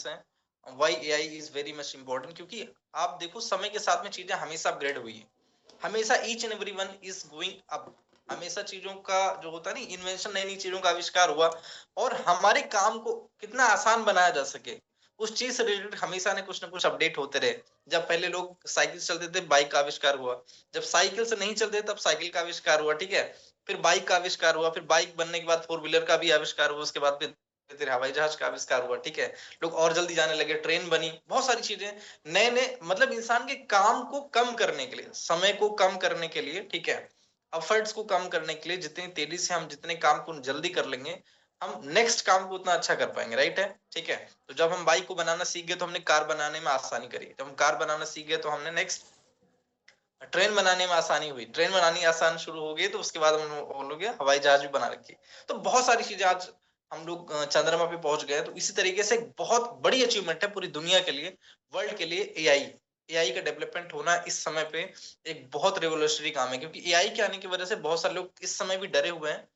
हैं, why AI is very much important, क्योंकि आप देखो समय के साथ में चीजें हमेशा अपग्रेड हुई है, हमेशा each and every one is going up, हमेशा चीजों का जो होता है ना इन्वेंशन, नई नई चीजों का आविष्कार हुआ और हमारे काम को कितना आसान बनाया जा सके उस चीज से रिलेटेड हमेशा ने कुछ ना कुछ अपडेट होते रहे। जब पहले लोग साइकिल से चलते थे, बाइक का आविष्कार हुआ, जब साइकिल से नहीं चलते तब साइकिल का आविष्कार हुआ, ठीक है, फिर बाइक का आविष्कार हुआ, फिर बाइक बनने के बाद फोर व्हीलर का भी आविष्कार हुआ, उसके बाद फिर हवाई जहाज का आविष्कार हुआ, ठीक है, लोग और जल्दी जाने लगे, ट्रेन बनी, बहुत सारी चीजें नए नए, मतलब इंसान के काम को कम करने के लिए, समय को कम करने के लिए, ठीक है, एफर्ट्स को कम करने के लिए, जितनी तेजी से हम जितने काम को जल्दी कर लेंगे, हम नेक्स्ट काम को उतना अच्छा कर पाएंगे, राइट है, ठीक है। तो जब हम बाइक को बनाना सीख गए तो हमने कार बनाने में आसानी करी, जब हम कार बनाना सीख गए तो हमने नेक्स्ट ट्रेन बनाने में आसानी हुई, ट्रेन बनानी आसान शुरू हो गई तो उसके बाद हम बोलोगे हवाई जहाज भी बना रखी। तो बहुत सारी चीजें आज हम लोग चंद्रमा पे पहुंच गए। तो इसी तरीके से एक बहुत बड़ी अचीवमेंट है पूरी दुनिया के लिए, वर्ल्ड के लिए, एआई, एआई का डेवलपमेंट होना इस समय पे एक बहुत रेवोल्यूशनरी काम है, क्योंकि एआई के आने की वजह से बहुत सारे लोग इस समय भी डरे हुए हैं।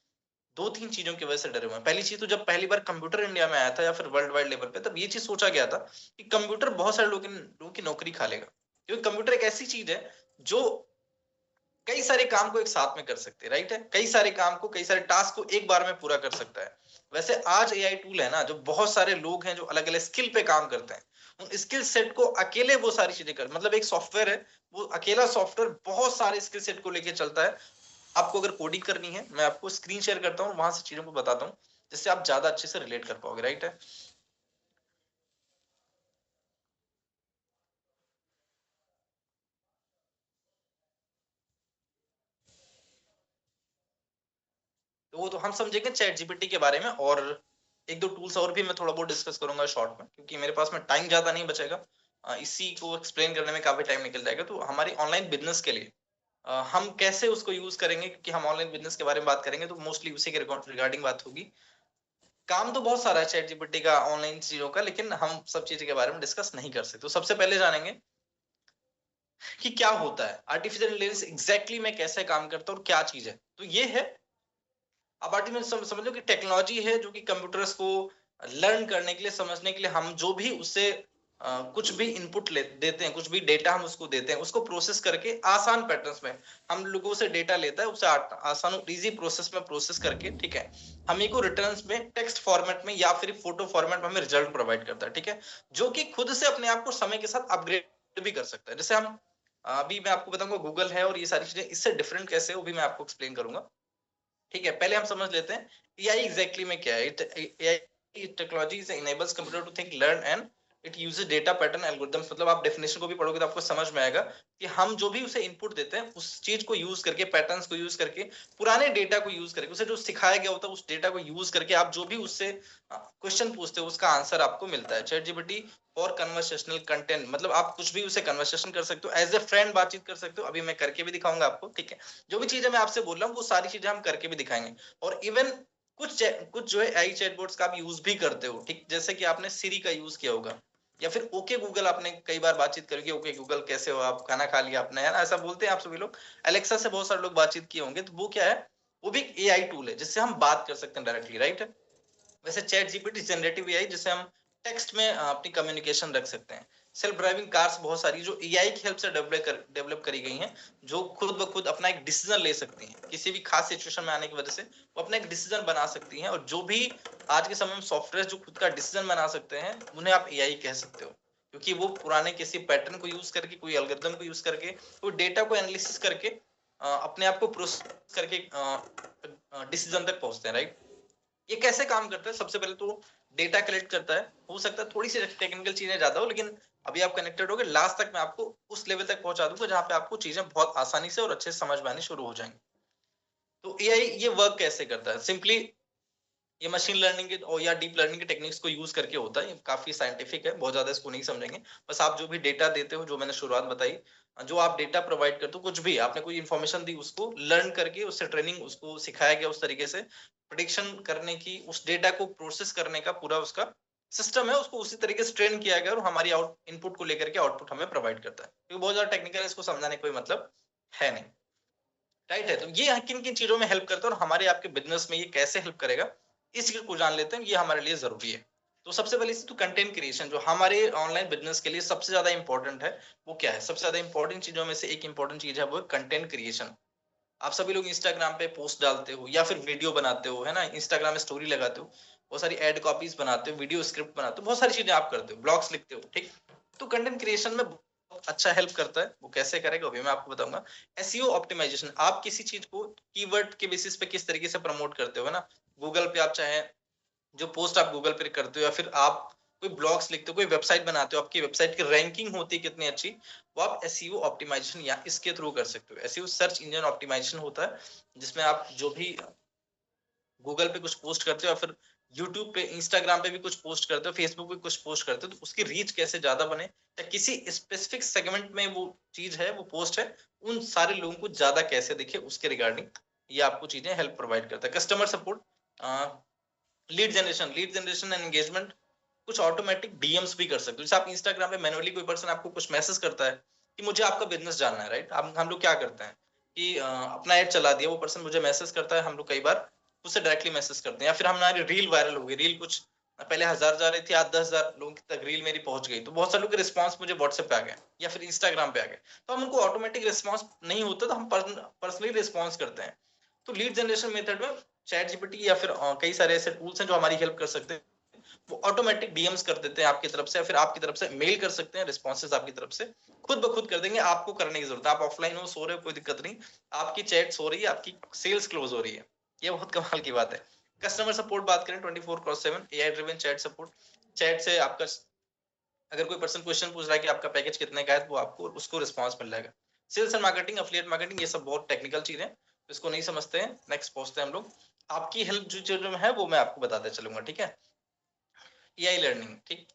दो तीन चीजों की वजह से डरे हुए हैं। पहली चीज तो जब पहली बार कंप्यूटर इंडिया में आया था या फिर वर्ल्ड वाइड लेवल पे, तब ये चीज सोचा गया था कि कंप्यूटर बहुत सारे लोगों की नौकरी खा लेगा, क्योंकि कंप्यूटर एक ऐसी चीज है जो कई सारे काम को एक साथ में कर सकते हैं, राइट है, कई सारे काम को, कई सारे टास्क को एक बार में पूरा कर सकता है। वैसे आज एआई टूल है ना, जो बहुत सारे लोग हैं जो अलग अलग स्किल पे काम करते हैं, उन स्किल सेट को अकेले वो सारी चीजें कर, मतलब एक सॉफ्टवेयर है, वो अकेला सॉफ्टवेयर बहुत सारे स्किल सेट को लेके चलता है। आपको अगर कोडिंग करनी है, मैं आपको स्क्रीन शेयर करता हूँ, वहां से चीजों को बताता हूँ जिससे आप ज्यादा अच्छे से रिलेट कर पाओगे, राइट है। तो वो तो हम समझेंगे चैट जीपीटी के बारे में, और एक दो टूल्स और भी मैं थोड़ा बहुत डिस्कस करूंगा शॉर्ट में, क्योंकि मेरे पास में टाइम ज्यादा नहीं बचेगा। इसी को एक्सप्लेन करने में काफी टाइम निकल जाएगा। तो हमारी ऑनलाइन बिजनेस के लिए हम कैसे उसको यूज करेंगे, क्योंकि हम ऑनलाइन बिजनेस के बारे में बात करेंगे तो मोस्टली उसी के रिगार्डिंग बात होगी। काम तो बहुत सारा है चैट जीपीटी का, ऑनलाइन चीजों का, लेकिन हम सब चीज के बारे में डिस्कस नहीं कर सकते। तो सबसे पहले जानेंगे कि क्या होता है आर्टिफिशियल इंटेलिजेंस, एग्जैक्टली में कैसे काम करता है और क्या चीज है। तो ये है, अब आर्टिफिशियल समझ लो कि टेक्नोलॉजी है जो कि कंप्यूटर्स को लर्न करने के लिए, समझने के लिए, हम जो भी उससे कुछ भी इनपुट देते हैं, कुछ भी डेटा हम उसको देते हैं, उसको प्रोसेस करके आसान पैटर्न्स में हम लोगों से डेटा लेता है, उसे आसान और इजी प्रोसेस में प्रोसेस करके, ठीक है, हमें को रिटर्न्स में टेक्स्ट फॉर्मेट में या फिर फोटो फॉर्मेट में हमें रिजल्ट प्रोवाइड करता है, ठीक है, जो कि खुद से अपने आप को समय के साथ अपग्रेड भी कर सकता है। जैसे हम अभी मैं आपको बताऊंगा गूगल है और ये सारी चीजें, इससे डिफरेंट कैसे है वो भी मैं आपको एक्सप्लेन करूंगा, ठीक है। पहले हम समझ लेते हैं एआई एग्जैक्टली में क्या है। AI technology enables computer to think, learn and it uses data pattern algorithms. मतलब आप डेफिनेशन को भी पढ़ोगे तो आपको समझ में आएगा कि हम जो भी उसे इनपुट देते हैं, उस चीज को यूज करके, पैटर्न्स को यूज करके, पुराने डेटा को यूज करके, उसे जो सिखाया गया होता है उस डेटा को यूज करके आप जो भी उससे क्वेश्चन पूछते हो उसका आंसर आपको मिलता है। चैट जीपीटी और कन्वर्सेशनल कंटेंट, मतलब आप कुछ भी उसे कन्वर्सेशन कर सकते हो, एज ए फ्रेंड बातचीत कर सकते हो। अभी मैं करके भी दिखाऊंगा आपको, ठीक है। जो भी चीजें मैं आपसे बोल रहा हूँ वो सारी चीजें हम करके भी दिखाएंगे। और इवन कुछ जो है आई चैटबॉट्स का आप यूज भी करते हो, ठीक, जैसे कि आपने सिरी का यूज किया होगा, या फिर ओके गूगल, आपने कई बार बातचीत करोगे, ओके गूगल कैसे हो आप, खाना खा लिया आपने, है ना, ऐसा बोलते हैं आप सभी लोग। अलेक्सा से बहुत सारे लोग बातचीत किए होंगे, तो वो क्या है, वो भी एक एआई टूल है जिससे हम बात कर सकते हैं डायरेक्टली, राइट। वैसे चैट जीपीटी जनरेटिव एआई, जिससे हम टेक्स्ट में अपनी कम्युनिकेशन रख सकते हैं। सेल्फ ड्राइविंग कार्स बहुत सारी जो एआई की हेल्प से डेवलप करी गई हैं, जो खुद ब खुद अपना एक डिसीजन ले सकती हैं, किसी भी खास सिचुएशन में आने की वजह से वो अपना एक डिसीजन बना सकती हैं। और जो भी आज के समय में सॉफ्टवेयर जो खुद का डिसीजन बना सकते हैं, उन्हें आप एआई कह सकते हो, क्योंकि वो पुराने किसी पैटर्न को यूज करके, कोई एल्गोरिथम को यूज करके, कोई डेटा को एनालिसिस करके अपने आप को प्रोसेस करके डिसीजन तक पहुंचते हैं, राइट। ये कैसे काम करता है, सबसे पहले तो डेटा कलेक्ट करता है। हो सकता है थोड़ी सी टेक्निकल चीजें ज्यादा हो, लेकिन अभी आप कनेक्टेड होगे, लास्ट तक मैं आपको उस लेवल तक पहुंचा दूंगा जहां पे आपको चीजें बहुत आसानी से और अच्छे से समझ में आनी शुरू हो जाएंगी। तो एआई ये वर्क कैसे करता है, सिंपली ये मशीन लर्निंग के और या डीप लर्निंग के टेक्निक्स को यूज करके होता है। ये काफी साइंटिफिक है, बहुत ज्यादा इसको नहीं समझेंगे। बस आप जो भी डेटा देते हो, जो मैंने शुरुआत बताई, जो आप डेटा प्रोवाइड करते हो, कुछ भी आपने कोई इन्फॉर्मेशन दी, उसको लर्न करके, उससे ट्रेनिंग, उसको सिखाया गया उस तरीके से प्रिडिक्शन करने की, उस डेटा को प्रोसेस करने का पूरा उसका सिस्टम है, उसको उसी तरीके से ट्रेन किया गया और हमारी आउट इनपुट को लेकर के आउटपुट हमें प्रोवाइड करता है। क्योंकि बहुत ज्यादा टेक्निकल है, इसको समझाने का कोई मतलब है नहीं, राइट है। तो ये किन किन चीजों में हेल्प करता है और हमारे आपके बिजनेस में ये कैसे हेल्प करेगा, इस चीज को जान लेते हैं, ये हमारे लिए जरूरी है। तो सबसे पहले तो कंटेंट क्रिएशन जो हमारे ऑनलाइन बिजनेस के लिए सबसे ज्यादा इंपॉर्टेंट है, वो क्या है? सबसे ज्यादा इंपॉर्टेंट चीजों में से एक इंपॉर्टेंट चीज है वो कंटेंट क्रिएशन। आप सभी लोग इंस्टाग्राम पे पोस्ट डालते हो या फिर वीडियो बनाते हो, है ना? इंस्टाग्राम में स्टोरी लगाते हो, बहुत सारी एड कॉपीज बनाते हो, वीडियो स्क्रिप्ट बनाते हो, बहुत सारी चीजें आप करते हो, ब्लॉग्स लिखते हो, ठीक? तो कंटेंट क्रिएशन में बहुत अच्छा हेल्प करता है। वो कैसे करेगा अभी मैं आपको बताऊंगा। एसईओ ऑप्टिमाइजेशन, आप किसी चीज को कीवर्ड के बेसिस पे किस तरीके से प्रमोट करते हो, है ना? गूगल पे आप चाहे जो पोस्ट आप गूगल पे करते हो या फिर आप कोई ब्लॉग्स लिखते हो, कोई वेबसाइट बनाते हो, आपकी वेबसाइट की रैंकिंग होती है कितनी अच्छी, वो आप एसईओ ऑप्टिमाइजेशन या इसके थ्रू कर सकते हो। एसईओ सर्च इंजन ऑप्टिमाइजेशन होता है, जिसमें आप जो भी गूगल पे कुछ पोस्ट करते हो या फिर यूट्यूब पे, इंस्टाग्राम पे भी कुछ पोस्ट करते हो, फेसबुक पे कुछ पोस्ट करते हो, तो उसकी रीच कैसे ज्यादा बने या किसी स्पेसिफिक सेगमेंट में वो चीज है, वो पोस्ट है, उन सारे लोगों को ज्यादा कैसे दिखे, उसके रिगार्डिंग ये आपको चीजें हेल्प प्रोवाइड करता है। Customer support, lead generation and engagement, कुछ ऑटोमेटिक डीएम्स भी कर सकते हो। जैसे आप इंस्टाग्राम पे मैनुअली कोई पर्सन आपको कुछ मैसेज करता है कि मुझे आपका बिजनेस जानना है, राइट? हम लोग क्या करते हैं कि अपना ऐड चला दिया, वो पर्सन मुझे मैसेज करता है, हम लोग कई बार उससे डायरेक्टली मैसेज करते हैं, या फिर हमारी रील वायरल हो गई, रील कुछ पहले 1000 जा रही थी, आज 10,000 लोगों तक रील मेरी पहुंच गई, तो बहुत सारे लोग के रिस्पांस मुझे व्हाट्सएप पे आ गए या फिर इंस्टाग्राम पे आ गए, तो हम उनको ऑटोमेटिक रिस्पांस नहीं होता, तो हम पर्सनली रिस्पॉन्स करते हैं। तो लीड जनरेशन मेथड में चैट जीपीटी या फिर कई सारे ऐसे टूल्स हैं जो हमारी हेल्प कर सकते हैं। वो ऑटोमेटिक डीएम्स कर देते हैं आपकी तरफ से, या फिर आपकी तरफ से मेल कर सकते हैं, रिस्पॉन्सेज आपकी तरफ से खुद ब खुद कर देंगे, आपको करने की जरूरत है। आप ऑफलाइन हो, सो रहे हो, कोई दिक्कत नहीं, आपकी चैट्स हो रही है, आपकी सेल्स क्लोज हो रही है, ये बहुत कमाल की बात है। कस्टमर सपोर्ट बात करें, 24/7 AI driven chat support. Chat से आपका अगर कोई पर्सन क्वेश्चन पूछ रहा है कि आपका पैकेज कितने का है, तो वो आपको उसको रिस्पॉन्स मिल जाएगा। Sales and marketing, affiliate marketing, ये सब बहुत टेक्निकल चीज है, तो इसको नहीं समझते हैं, नेक्स्ट पहुंचते हैं हम लोग। आपकी हेल्प जो चीजों में है वो मैं आपको बताते चलूंगा, ठीक है? एआई लर्निंग, ठीक।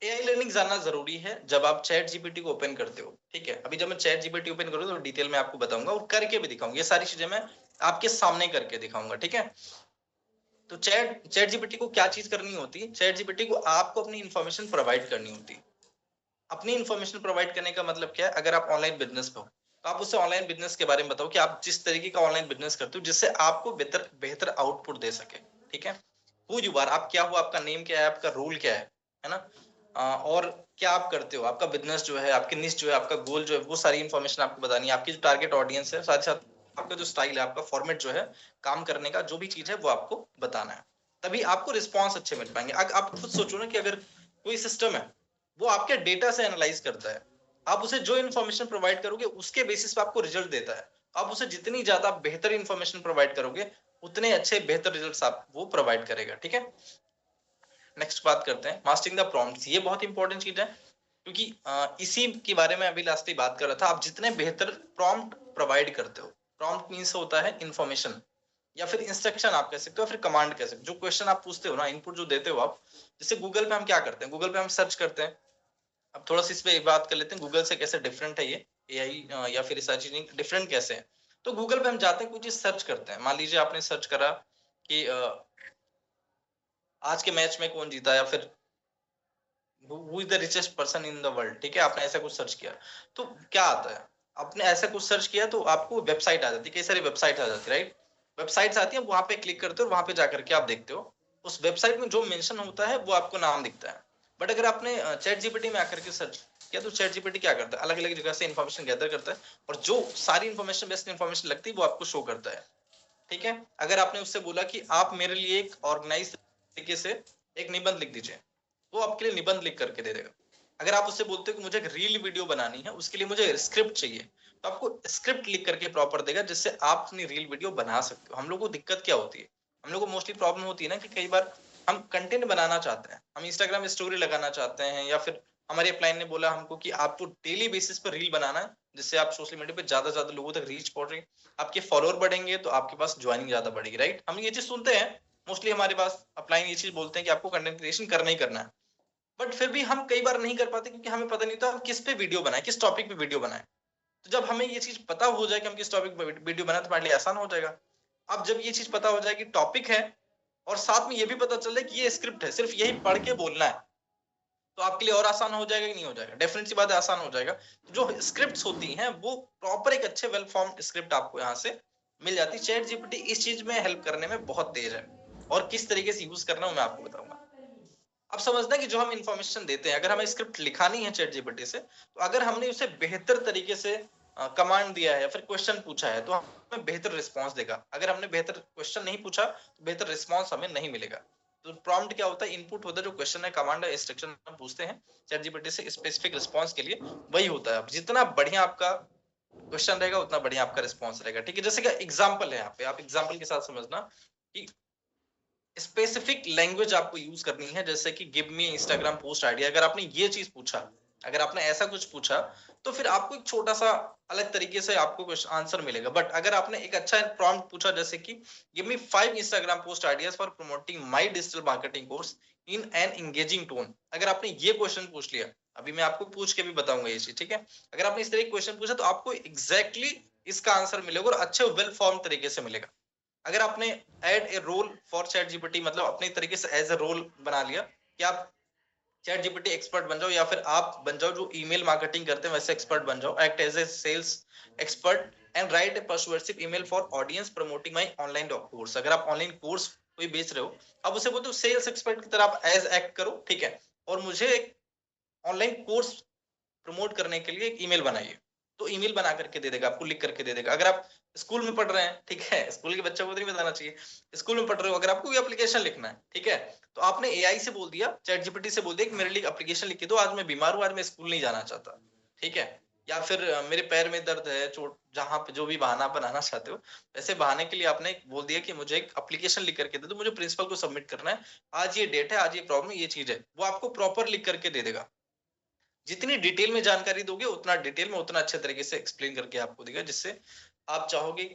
एआई लर्निंग जानना जरूरी है जब आप चैट जीपीटी को ओपन करते हो, ठीक है? अभी जब मैं चैट जीपीटी ओपन करूँ तो डिटेल में आपको बताऊंगा और करके भी दिखाऊंगा, ये सारी चीजें मैं आपके सामने करके दिखाऊंगा, ठीक है? तो चैट चैट जीपीटी को क्या चीज करनी होती है? चैट जीपीटी को आपको अपनी इंफॉर्मेशन प्रोवाइड करनी होती है। अपनी इंफॉर्मेशन प्रोवाइड करने का मतलब क्या है? अगर आप ऑनलाइन बिजनेस पे हो, तो आप उससे ऑनलाइन बिजनेस के बारे में बताओ कि आप जिस तरीके का ऑनलाइन बिजनेस करते हो जिससे आपको बेहतर बेहतर आउटपुट दे सके, ठीक है? हु यू आर, आप क्या हो, आपका नेम क्या है, आपका रोल क्या है ना? और क्या आप करते हो, आपका बिजनेस जो है, आपकी निश जो है, आपका गोल जो है, वो सारी इंफॉर्मेशन आपको बतानी है। आपकी जो टारगेट ऑडियंस है, साथ ही साथ आपका जो स्टाइल है, आपका फॉर्मेट जो है काम करने का, जो भी चीज है वो आपको बताना है, तभी आपको रिस्पॉन्स अच्छे मिल पाएंगे। आप खुद सोचो ना कि अगर कोई सिस्टम है, वो आपके डेटा से एनालाइज करता है, आप उसे जो इन्फॉर्मेशन प्रोवाइड करोगे उसके बेसिस पे आपको रिजल्ट देता है। आप उसे जितनी ज्यादा बेहतर इन्फॉर्मेशन प्रोवाइड करोगे, उतने अच्छे बेहतर रिजल्ट्स आप वो प्रोवाइड करेगा, ठीक है? नेक्स्ट बात करते हैं मास्टरिंग द प्रॉम्प्ट्स। ये बहुत इंपॉर्टेंट चीज है, क्योंकि इसी के बारे में अभी लास्ट ही बात कर रहा था। आप जितने बेहतर प्रॉम्प्ट प्रोवाइड करते हो, प्रॉम्प्ट मींस होता है इंफॉर्मेशन या फिर इंस्ट्रक्शन आप कह सकते हो, फिर कमांड कह सकते हो। जो क्वेश्चन आप पूछते हो ना, इनपुट जो देते हो आप, जैसे गूगल पे हम क्या करते हैं, गूगल पे हम सर्च करते हैं। अब थोड़ा सा इस पे बात कर लेते हैं, गूगल से कैसे डिफरेंट है ये एआई या फिर रिसर्च इंजन डिफरेंट कैसे है। तो गूगल पे हम जाते हैं, कोई चीज सर्च करते हैं, मान लीजिए आपने सर्च करा कि आज के मैच में कौन जीता, या फिर who is the richest person in the world, ठीक है? आपने ऐसा कुछ सर्च किया, तो क्या आता है? आपने ऐसा कुछ सर्च किया तो आपको वेबसाइट आ जाती है, कई सारी वेबसाइट आ जाती है, राइट? वेबसाइट्स आती है, वहां पे क्लिक करते हो और वहां पे जाकर के आप देखते हो उस वेबसाइट में जो मेंशन होता है वो आपको नाम दिखता है। बट अगर आपने चैट जीपीटी में आकर के सर्च किया, तो चैट जीपीटी क्या करता है? अलग अलग जगह से इन्फॉर्मेशन गैदर करता है, और जो सारी इन्फॉर्मेशन बेस्ट इन्फॉर्मेशन लगती है वो आपको शो करता है, ठीक है? अगर आपने उससे बोला कि आप मेरे लिए एक ऑर्गेनाइज तरीके से एक निबंध लिख दीजिए, वो आपके लिए निबंध लिख करके दे देगा। अगर आप उससे बोलते हो कि मुझे एक रील वीडियो बनानी है, उसके लिए मुझे स्क्रिप्ट चाहिए, तो आपको स्क्रिप्ट लिख करके प्रॉपर देगा, जिससे आप अपनी रील वीडियो बना सकते हो। हम लोग को दिक्कत क्या होती है? हम लोग को मोस्टली प्रॉब्लम होती है ना कि कई बार हम कंटेंट बनाना चाहते हैं, हम इंस्टाग्राम में स्टोरी लगाना चाहते हैं, या फिर हमारे अपलाइन ने बोला हमको कि आपको डेली बेसिस पर रील बनाना है, जिससे आप सोशल मीडिया पे ज्यादा ज्यादा लोगों तक रीच पहुंचे, आपके फॉलोअर बढ़ेंगे तो आपके पास ज्वाइनिंग ज्यादा बढ़ेगी, राइट? हम ये चीज सुनते हैं मोस्टली, हमारे पास अपलाइन ये चीज बोलते हैं कि आपको कंटेंट क्रिएशन करना ही करना है। बट फिर भी हम कई बार नहीं कर पाते, क्योंकि हमें पता नहीं होता हम किस पे वीडियो बनाएं, किस टॉपिक पे वीडियो बनाएं। तो जब हमें ये चीज पता हो जाए कि हम किस टॉपिक पे वीडियो बनाए, तो हमारे लिए आसान हो जाएगा। अब जब ये चीज पता हो जाए कि टॉपिक है, और साथ में ये भी पता चल जाए कि ये स्क्रिप्ट है, सिर्फ यही पढ़ के बोलना है, तो आपके लिए और आसान हो जाएगा कि नहीं हो जाएगा? डेफिनेट सी बात है, आसान हो जाएगा। जो स्क्रिप्ट्स होती हैं वो प्रॉपर एक अच्छे वेल फॉर्म्ड स्क्रिप्ट आपको यहाँ से मिल जाती है। चैट जीपीटी इस चीज में हेल्प करने में बहुत तेज है। और किस तरीके से यूज करना है मैं आपको बताऊंगा। अब समझना कि जो हम इंफॉर्मेशन देते हैं, अगर हमें स्क्रिप्ट लिखानी है चैट जीपीटी से, तो अगर हमने उसे बेहतर तरीके से कमांड दिया है या फिर क्वेश्चन पूछा है, तो हमें बेहतर रिस्पॉन्स देगा। अगर हमने बेहतर क्वेश्चन नहीं पूछा तो बेहतर रिस्पॉन्स हमें नहीं मिलेगा। तो प्रॉम्प्ट क्या होता है? इनपुट होता है, जो क्वेश्चन है, कमांड है, इंस्ट्रक्शन हम पूछते हैं चैट जीपीटी से स्पेसिफिक रिस्पॉन्स के लिए, वही होता है। अब जितना बढ़िया आपका क्वेश्चन रहेगा उतना बढ़िया आपका रिस्पॉन्स रहेगा। ठीक है, जैसे कि एग्जाम्पल है यहाँ पे, आप एग्जाम्पल के साथ समझना कि स्पेसिफिक लैंग्वेज आपको यूज करनी है। जैसे कि give me Instagram post idea, अगर आपने ये चीज पूछा, अगर आपने ऐसा कुछ पूछा, तो फिर आपको एक छोटा सा अलग तरीके से आपको आंसर मिलेगा। बट अगर आपने एक अच्छा प्रॉम्प्ट पूछा, जैसे कि give me 5 Instagram post ideas for promoting my digital marketing course in an engaging tone, अगर आपने ये क्वेश्चन पूछ लिया, अभी मैं आपको पूछ के भी बताऊंगा ये चीज, ठीक है, अगर आपने इस तरह क्वेश्चन पूछा, तो आपको एग्जैक्टली इसका आंसर मिलेगा और अच्छे वेल फॉर्म तरीके से मिलेगा। अगर आपने add a role for ChatGPT, मतलब अपने तरीके से एज ए रोल बना लिया कि आप चैट जीपीटी एक्सपर्ट बन जाओ, या फिर आप बन जाओ जो ईमेल मार्केटिंग करते हैं वैसे एक्सपर्ट बन जाओ, act as a sales expert and write a persuasive email for audience promoting my online course. अगर आप ऑनलाइन कोर्स कोई बेच रहे हो, अब उसे बोलते हो सेल्स एक्सपर्ट की तरह आप एज एक्ट करो, ठीक है, और मुझे एक ऑनलाइन कोर्स प्रमोट करने के लिए एक ईमेल बनाइए। तो ईमेल बना करके दे देगा, आपको लिख करके दे देगा। अगर आप स्कूल में पढ़ रहे हैं, ठीक है, स्कूल के बच्चों को तो नहीं बताना चाहिए, स्कूल में पढ़ रहे हो, अगर आपको एप्लीकेशन लिखना है, ठीक है, तो आपने एआई से बोल दिया, चैट जीपीटी से बोल दिया कि मेरे लिए एप्लीकेशन लिख के दो, आज मैं बीमार हूं, आज मैं स्कूल नहीं जाना चाहता, ठीक है, या फिर मेरे पैर में दर्द है, चोट, जहां पे जो भी बहाना बनाना चाहते हो, ऐसे बहाने के लिए आपने बोल दिया कि मुझे एक एप्लीकेशन लिख करके दे दो, मुझे प्रिंसिपल को सबमिट करना है, आज ये डेट है, आज ये प्रॉब्लम, ये चीज है, वो आपको प्रॉपर लिख करके दे देगा। जितनी डिटेल में जानकारी दोगे उतना डिटेल में उतना अच्छे तरीके से एक्सप्लेन करके आपको देगा, जिससे आप चाहोगे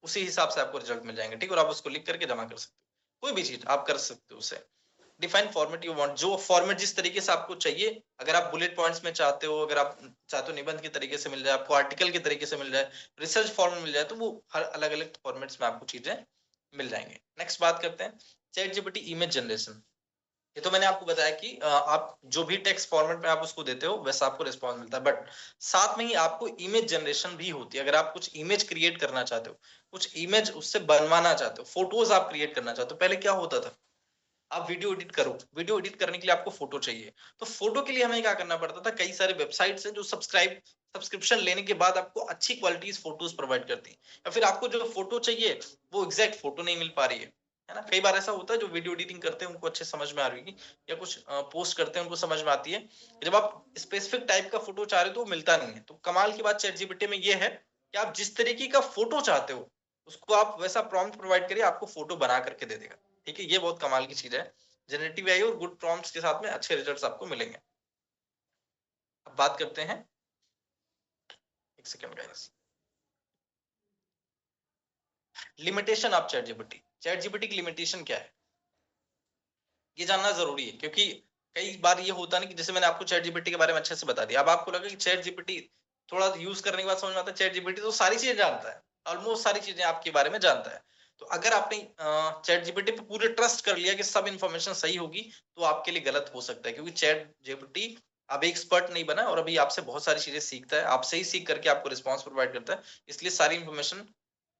उसी हिसाब से आपको रिजल्ट मिल जाएंगे, ठीक है, और आप उसको लिख करके जमा कर सकते हो, कोई भी चीज आप कर सकते हो उसे। डिफाइन फॉर्मेट यू वांट, जो फॉर्मेट जिस तरीके से आपको चाहिए, अगर आप बुलेट पॉइंट्स में चाहते हो, अगर आप चाहते हो निबंध के तरीके से मिल जाए, आपको आर्टिकल के तरीके से मिल जाए, रिसर्च फॉर्म में मिल जाए, तो वो हर अलग अलग फॉर्मेट्स में आपको चीजें मिल जाएंगे। नेक्स्ट बात करते हैं चैट जीपीटी इमेज जनरेशन। ये तो मैंने आपको बताया कि आप जो भी टेक्स्ट फॉर्मेट में आप उसको देते हो वैसा आपको रिस्पॉन्स मिलता है, बट साथ में ही आपको इमेज जनरेशन भी होती है। अगर आप कुछ इमेज क्रिएट करना चाहते हो, कुछ इमेज उससे बनवाना चाहते हो, फोटोज आप क्रिएट करना चाहते हो, पहले क्या होता था, आप वीडियो एडिट करो, वीडियो एडिट करने के लिए आपको फोटो चाहिए, तो फोटो के लिए हमें क्या करना पड़ता था, कई सारे वेबसाइट्स हैं जो सब्सक्रिप्शन लेने के बाद आपको अच्छी क्वालिटी फोटोज प्रोवाइड करती है, या फिर आपको जो फोटो चाहिए वो एग्जैक्ट फोटो नहीं मिल पा रही है ना। कई बार ऐसा होता है, जो वीडियो एडिटिंग करते हैं उनको अच्छे समझ में आ रही है, या कुछ पोस्ट करते हैं उनको समझ में आती है, जब आप स्पेसिफिक टाइप का फोटो चाह रहे हो तो वो मिलता नहीं है। तो कमाल की बात चैट जीपीटी में ये है कि आप जिस तरीके का फोटो चाहते हो उसको आप वैसा प्रॉम्प्ट प्रोवाइड करिए, आपको फोटो बना करके दे देगा, ठीक है, ये बहुत कमाल की चीज है। जनरेटिव एआई और गुड प्रॉम्प्ट्स के साथ में अच्छे रिजल्ट्स आपको मिलेंगे। अब बात करते हैं, एक second guys, limitation of chat GPT. Chat GPT की लिमिटेशन क्या है, ये जानना जरूरी है, क्योंकि कई बार ये होता है ना कि जैसे मैंने आपको चैट जीपीटी के बारे में अच्छे से बता दिया, अब आपको लगा कि चैट जीपीटी थोड़ा यूज करने के बाद समझ में आता है चैट जीपीटी तो सारी चीजें जानता है, ऑलमोस्ट सारी चीजें आपके बारे में जानता है। तो अगर आपने चैट जीपीटी पे पूरे ट्रस्ट कर लिया कि सब इन्फॉर्मेशन सही होगी, तो आपके लिए गलत हो सकता है, क्योंकि चैट जीपीटी अब एक्सपर्ट नहीं बना और अभी आपसे बहुत सारी चीजें सीखता है, आपसे ही सीख करके आपको रिस्पॉन्स प्रोवाइड करता है, इसलिए सारी इन्फॉर्मेशन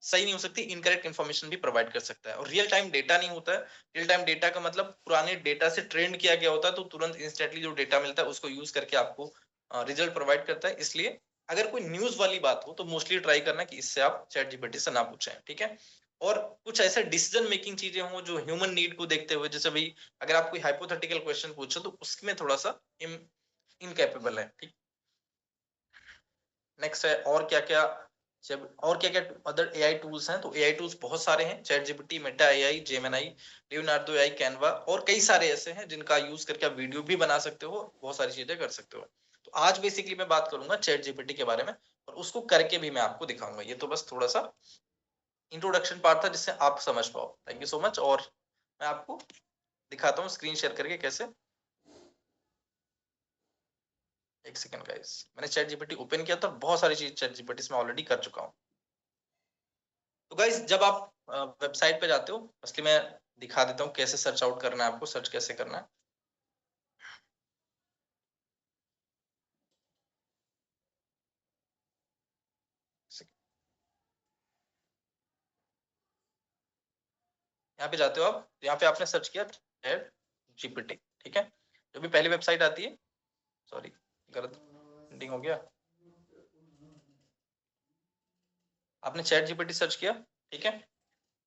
सही नहीं हो सकती, इनकरेक्ट इन्फॉर्मेशन भी प्रोवाइड कर सकता है। और रियल टाइम डेटा नहीं होता है, रियल टाइम डेटा का मतलब पुराने डेटा से ट्रेंड किया गया होता है, तो तुरंत इंस्टेंटली जो डेटा मिलता है उसको यूज करके आपको रिजल्ट प्रोवाइड करता है। इसलिए अगर कोई न्यूज वाली बात हो तो मोस्टली ट्राई करना कि इससे आप चैट जीपीटी से ना पूछें, ठीक है। और कुछ ऐसे डिसीजन मेकिंग चीजें हो जो ह्यूमन नीड को देखते हुए, जैसे भाई अगर आप कोई हाइपोथेटिकल क्वेश्चन पूछो तो उसमें थोड़ा सा इनकेपेबल है, ठीक। नेक्स्ट है और क्या क्या, जब और क्या क्या अदर एआई टूल्स हैं, तो एआई टूल्स बहुत सारे हैं, chat GPT, Meta AI, Gemini, Leonardo AI, Canva, और कई सारे ऐसे हैं जिनका यूज करके आप वीडियो भी बना सकते हो, बहुत सारी चीजें कर सकते हो। तो आज बेसिकली मैं बात करूंगा चैट जीपीटी के बारे में, और उसको करके भी मैं आपको दिखाऊंगा। ये तो बस थोड़ा सा इंट्रोडक्शन पार्ट था जिससे आप समझ पाओ। थैंक यू सो मच, और मैं आपको दिखाता हूँ स्क्रीन शेयर करके कैसे। एक सेकंड गाइस, मैंने चैट जीपीटी ओपन किया था, बहुत सारी चीज चैट जीपीटी में ऑलरेडी कर चुका हूँ। तो गाइस जब आप वेबसाइट पे जाते हो, असली मैं दिखा देता हूँ कैसे सर्च आउट करना है, आपको सर्च कैसे करना है। यहाँ पे जाते हो आप, यहाँ पे आपने सर्च किया चैट जीपीटी, ठीक है, जो भी पहली वेबसाइट आती है, सॉरी गलत एंडिंग हो गया, आपने चैट जीपीटी सर्च किया, ठीक है,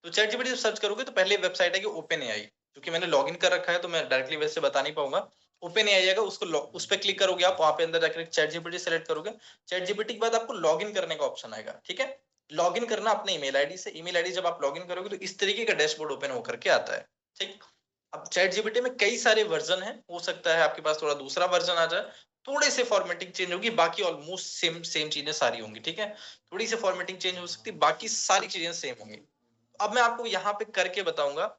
तो चैट जीपीटी सर्च करोगे तो पहले वेबसाइट है कि ओपन एआई, क्योंकि मैंने लॉगिन कर रखा है तो मैं डायरेक्टली वैसे बता नहीं पाऊंगा। ओपन एआई आएगा, उसको उस पर क्लिक करोगे आप, वहां पे अंदर जाकर चैट जीपीटी सेलेक्ट करोगे, चैट जीपीटी के बाद आपको लॉगिन करने का ऑप्शन आएगा, ठीक है, लॉगिन करना अपने ईमेल आईडी से, ईमेल आईडी जब आप लॉगिन करोगे तो इस तरीके का डैशबोर्ड ओपन होकर के आता है, ठीक। अब चैट जीपीटी में कई सारे वर्जन है, हो सकता है आपके पास थोड़ा दूसरा वर्जन आ जाए, थोड़े से फॉर्मेटिंग चेंज होगी, बाकी ऑलमोस्ट सेम सेम चीजें सारी होंगी, ठीक है, थोड़ी सी फॉर्मेटिंग चेंज हो सकती है, बाकी सारी चीजें सेम होंगी। अब मैं आपको यहाँ पे करके बताऊंगा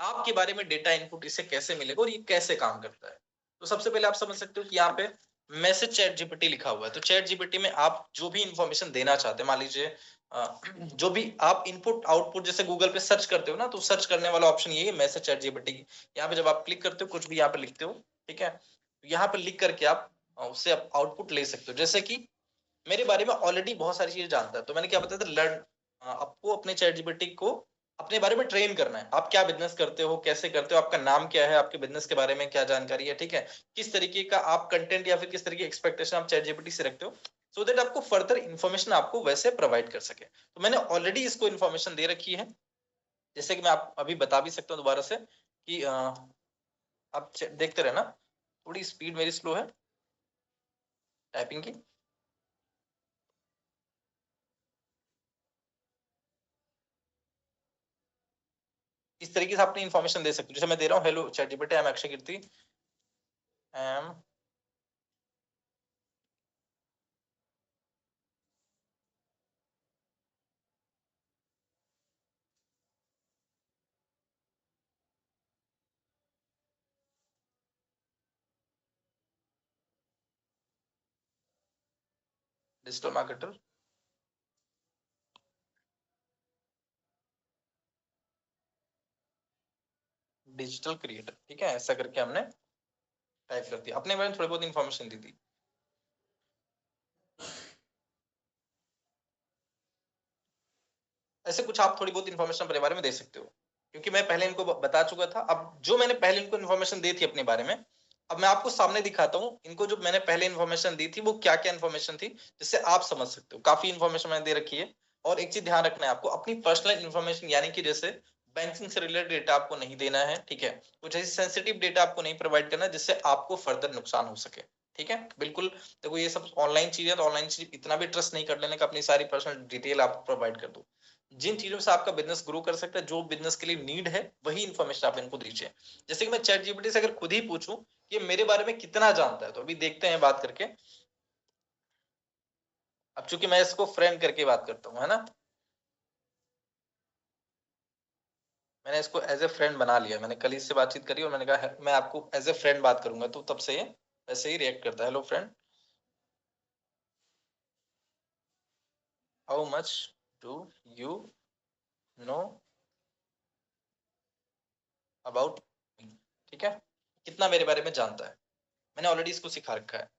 आपके बारे में डेटा इनपुट इसे कैसे मिलेगा और ये कैसे काम करता है। तो सबसे पहले आप समझ सकते हो कि यहाँ पे मैसेज चैट जीपीटी लिखा हुआ है, तो चैट जीपीटी में आप जो भी इंफॉर्मेशन देना चाहते हैं, मान लीजिए जो भी आप इनपुट आउटपुट जैसे गूगल पे सर्च करते हो ना, तो सर्च करने वाला ऑप्शन ये है मैसेज चैट जीपीटी। यहाँ पे जब आप क्लिक करते हो, कुछ भी यहाँ पे लिखते हो, ठीक है, तो यहाँ पे लिख करके आप उससे आउटपुट ले सकते हो। जैसे कि मेरे बारे में ऑलरेडी बहुत सारी चीजें जानता है, तो मैंने क्या बताया था, लर्न, आपको अपने चैट जीपीटी को अपने बारे में ट्रेन करना है, आप क्या बिजनेस करते हो, कैसे करते हो, आपका नाम क्या है, आपके बिजनेस के बारे में क्या जानकारी है, ठीक है, किस तरीके का आप कंटेंट या फिर किस तरीके की एक्सपेक्टेशन आप चैट जीपीटी से रखते हो, सो दैट आपको फर्दर इन्फॉर्मेशन आपको वैसे प्रोवाइड कर सके। तो मैंने ऑलरेडी इसको इन्फॉर्मेशन दे रखी है, जैसे कि मैं आप अभी बता भी सकता हूँ दोबारा से कि आप देखते रहना, थोड़ी स्पीड मेरी स्लो है टाइपिंग की। इस तरीके से आपने इन्फॉर्मेशन दे सकते हो, जैसे मैं दे रहा हूँ, hello ChatGPT, I am Akshay Kirti, am digital marketer, digital creator, ठीक है, ऐसा करके हमने टाइप कर दिया, अपने बारे में थोड़ी बहुत इन्फॉर्मेशन दी थी। ऐसे कुछ आप थोड़ी बहुत इन्फॉर्मेशन अपने बारे में दे सकते हो, क्योंकि मैं पहले इनको बता चुका था। अब जो मैंने पहले इनको इन्फॉर्मेशन दी थी अपने बारे में, अब मैं आपको सामने दिखाता हूँ इनको, जो मैंने पहले इन्फॉर्मेशन दी थी वो क्या क्या इन्फॉर्मेशन थी, जिससे आप समझ सकते हो। काफी इन्फॉर्मेशन मैंने दे रखी है, और एक चीज ध्यान रखना है आपको, अपनी पर्सनल इन्फॉर्मेशन यानी कि जैसे बैंकिंग से रिलेटेड डेटा आपको नहीं देना है, ठीक है, कुछ ऐसी सेंसिटिव डेटा आपको नहीं प्रोवाइड करना जिससे आपको फर्दर नुकसान हो सके, ठीक है, बिल्कुल। देखो ये सब ऑनलाइन चीज है, तो ऑनलाइन चीज इतना भी ट्रस्ट नहीं कर लेने का, अपनी सारी पर्सनल डिटेल आप प्रोवाइड कर दो। जिन चीजों से आपका बिजनेस ग्रो कर सकता है, जो बिजनेस के लिए नीड है, वही इन्फॉर्मेशन आप इनको दीजिए। जैसे कि मैं चैट जीपीटी से अगर खुद ही पूछूं कि मेरे बारे में कितना जानता है, तो अभी देखते हैं बात करके। अब चूंकि मैं इसको फ्रेंड करके बात करता हूँ, है ना, मैंने इसको एज ए फ्रेंड बना लिया, मैंने कल इससे बातचीत करी और मैंने कहा मैं आपको एज ए फ्रेंड बात करूंगा, तो तब से ये वैसे ही रिएक्ट करता है, hello friend, how much do you know about me, ठीक है, कितना मेरे बारे में जानता है, मैंने ऑलरेडी इसको सिखा रखा है।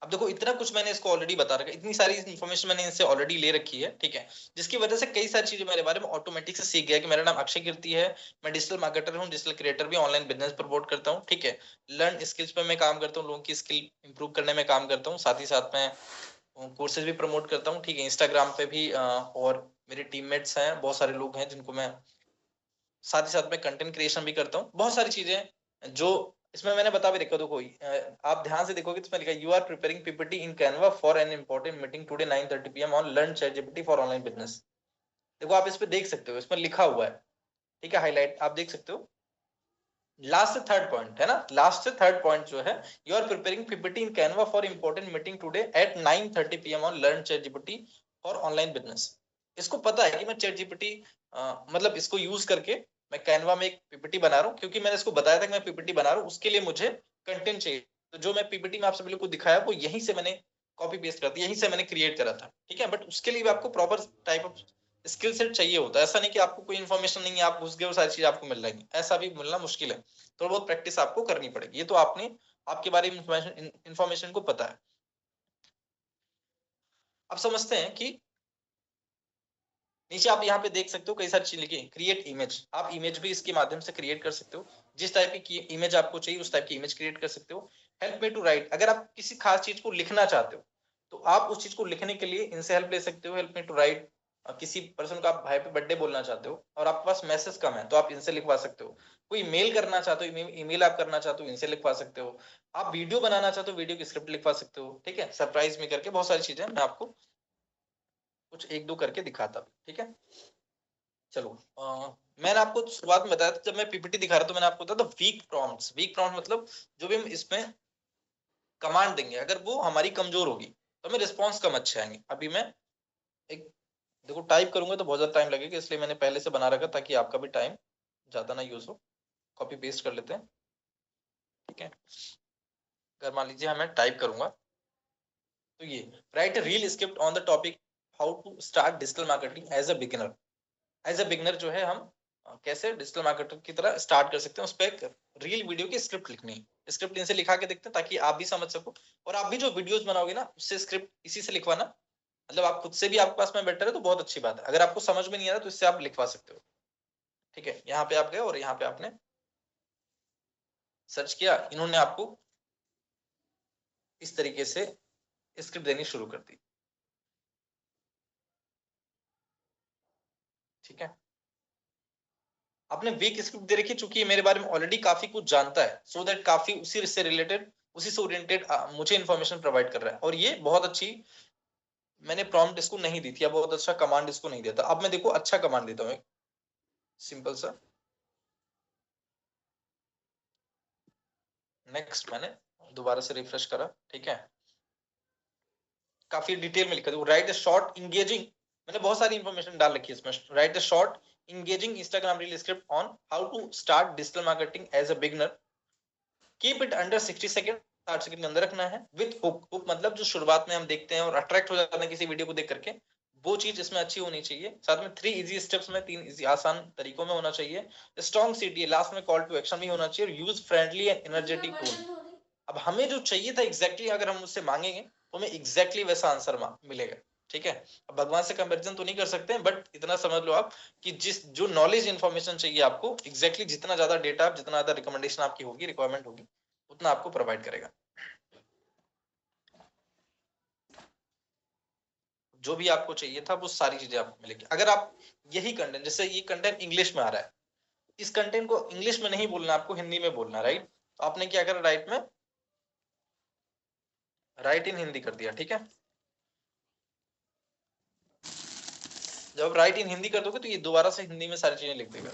अब देखो इतना कुछ मैंने इसको ऑलरेडी बता रखा है, इतनी सारी इन्फॉर्मेशन मैंने इनसे ऑलरेडी ले रखी है, ठीक है, जिसकी वजह से कई सारी चीजें मेरे बारे में ऑटोमेटिक से सीख गया कि मेरा नाम अक्षय कीर्ति है, मैं डिजिटल मार्केटर हूँ, डिजिटल क्रिएटर भी, ऑनलाइन बिजनेस प्रमोट करता हूँ, ठीक है, लर्न स्किल्स पे मैं काम करता हूँ, लोगों की स्किल इंप्रूव करने में काम करता हूँ, साथ ही साथ मैं कोर्सेज भी प्रमोट करता हूँ, ठीक है, इंस्टाग्राम पे भी और मेरे टीममेट्स हैं, बहुत सारे लोग हैं जिनको मैं साथ ही साथ में कंटेंट क्रिएशन भी करता हूँ, बहुत सारी चीजें हैं जो इसमें मैंने बता भी रखा। देखो आप ध्यान से देखोगे तो इसमें लिखा है you are preparing PPT in Canva for an important meeting today 9:30 PM on learn ChatGPT for online business. देखो आप इस पे देख सकते हो, इसमें लिखा हुआ है, ठीक है, हाईलाइट आप देख सकते हो, लास्ट से थर्ड पॉइंट है ना, लास्ट से थर्ड पॉइंट जो है, you are preparing PPT in Canva for important meeting today at 9:30 PM on learn ChatGPT for online business. इसको पता है कि मैं चैट जीपीटी मतलब इसको यूज करके मैं कैनवा में एक पीपीटी बना रहा हूँ, क्योंकि मैंने इसको बताया था कि मैं पीपीटी बना रहा हूँ, उसके लिए मुझे कंटेंट चाहिए, तो जो मैं पीपीटी में आप सभी लोग को दिखाया वो यहीं से मैंने कॉपी पेस्ट कर दिया, यहीं से मैंने क्रिएट करा था, ठीक है, बट उसके लिए भी आपको proper type of skill set चाहिए होता है, ऐसा नहीं कि आपको कोई इन्फॉर्मेशन नहीं है, आप घुस गए और सारी चीज आपको मिल रही है, ऐसा भी मिलना मुश्किल है, थोड़ा बहुत प्रैक्टिस आपको करनी पड़ेगी। ये तो आपने आपके बारे में इन्फॉर्मेशन को पता है। अब समझते हैं कि नीचे आप यहाँ पे देख सकते हो कई सारी चीज लिखी, क्रिएट इमेज। आप इमेज भी इसके माध्यम से क्रिएट कर सकते हो, जिस टाइप की इमेज आपको चाहिए उस टाइप की इमेज क्रिएट कर सकते हो। हेल्प मी टू राइट, अगर आप किसी खास चीज को लिखना चाहते हो तो आप उस चीज को लिखने के लिए इनसे हेल्प ले सकते हो। हेल्प मी टू राइट, किसी पर्सन का आप हैप्पी बर्थडे बोलना चाहते हो और आपके पास मैसेज कम है तो आप इनसे लिखवा सकते हो। कोई मेल करना चाहते हो, ईमेल आप करना चाहते हो, इनसे लिखवा सकते हो। आप वीडियो बनाना चाहते हो, वीडियो की स्क्रिप्ट लिखवा सकते हो। ठीक है, सरप्राइज में करके बहुत सारी चीजें मैं आपको कुछ एक दो करके दिखाता हूँ। ठीक है, चलो मैंने आपको शुरुआत में बताया था, जब मैं पीपीटी दिखा रहा था तो मैंने आपको बताया था वीक प्रॉम्प्ट्स। वीक प्रॉम्प्ट मतलब जो भी हम इसमें कमांड देंगे अगर वो हमारी कमजोर होगी तो हमें रिस्पॉन्स कम अच्छे आएंगे। अभी मैं एक देखो टाइप करूंगा तो बहुत ज्यादा टाइम लगेगा, इसलिए मैंने पहले से बना रखा ताकि आपका भी टाइम ज्यादा ना यूज हो। कॉपी पेस्ट कर लेते हैं। ठीक है, अगर मान लीजिए मैं टाइप करूंगा तो ये write a reel script on the topic how to start digital marketing as a beginner. As a beginner जो है हम कैसे डिजिटल मार्केटर की तरह स्टार्ट कर सकते हैं, उस पर एक रील वीडियो की स्क्रिप्ट लिखनी है। स्क्रिप्ट इनसे लिखा के देखते हैं ताकि आप भी समझ सको, और आप भी जो वीडियोस बनाओगे ना उससे स्क्रिप्ट इसी से लिखवाना। मतलब आप खुद से भी आपके पास में बेटर है तो बहुत अच्छी बात है। अगर आपको समझ में नहीं आ रहा तो इससे आप लिखवा सकते हो। ठीक है, यहाँ पे आप गए और यहाँ पे आपने सर्च किया, इन्होंने आपको इस तरीके से स्क्रिप्ट देनी शुरू कर दी। ठीक है, आपने वीक स्क्रिप्ट दे रखी, चूंकि मेरे बारे में ऑलरेडी काफी कुछ जानता है, सो दैट काफी उसी से रिलेटेड उसी से ओरिएंटेड मुझे इन्फॉर्मेशन प्रोवाइड कर रहा है। और ये बहुत अच्छी मैंने प्रॉम्प्ट इसको नहीं दी थी, या बहुत अच्छा कमांड इसको नहीं देता। अब मैं देखो अच्छा कमांड देता हूँ, सिंपल सा नेक्स्ट। मैंने दोबारा से रिफ्रेश करा। ठीक है, काफी डिटेल में लिखा था, राइट अ शॉर्ट इंगेजिंग, मैंने बहुत सारी इंफॉर्मेशन डाल रखी है इसमें। Write a short engaging Instagram reel script on how to start digital marketing as a beginner. Keep it under 60 second, 60 second के अंदर रखना है। विद हुक, हुक मतलब जो शुरुआत में हम देखते हैं और अट्रैक्ट हो जाते हैं किसी वीडियो को देख करके, वो चीज इसमें अच्छी होनी चाहिए। साथ में 3 इजी स्टेप्स में, 3 इजी आसान तरीकों में होना चाहिए। स्ट्रॉन्ग सीटीए, लास्ट में कॉल टू एक्शन भी होना चाहिए। और use friendly and energetic tone. अब हमें जो चाहिए था एग्जैक्टली अगर हम उससे मांगेंगे तो हमें एग्जैक्टली वैसा आंसर मिलेगा। ठीक है, अब भगवान से कंपैरिजन तो नहीं कर सकते हैं, बट इतना समझ लो आप कि जिस जो नॉलेज इन्फॉर्मेशन चाहिए आपको एग्जैक्टली जितना ज्यादा डेटा, जितना ज्यादा रिकमेंडेशन आपकी होगी, रिक्वायरमेंट होगी, उतना आपको प्रोवाइड करेगा। जो भी आपको चाहिए था वो सारी चीजें आपको मिलेगी। अगर आप यही कंटेंट, जैसे ये कंटेंट इंग्लिश में आ रहा है, इस कंटेंट को इंग्लिश में नहीं बोलना, आपको हिंदी में बोलना, राइट? तो आपने क्या करा, राइट में राइट इन हिंदी कर दिया। ठीक है, जब आप राइट इन हिंदी कर दोगे तो ये दोबारा से हिंदी में सारी चीजें लिख देगा।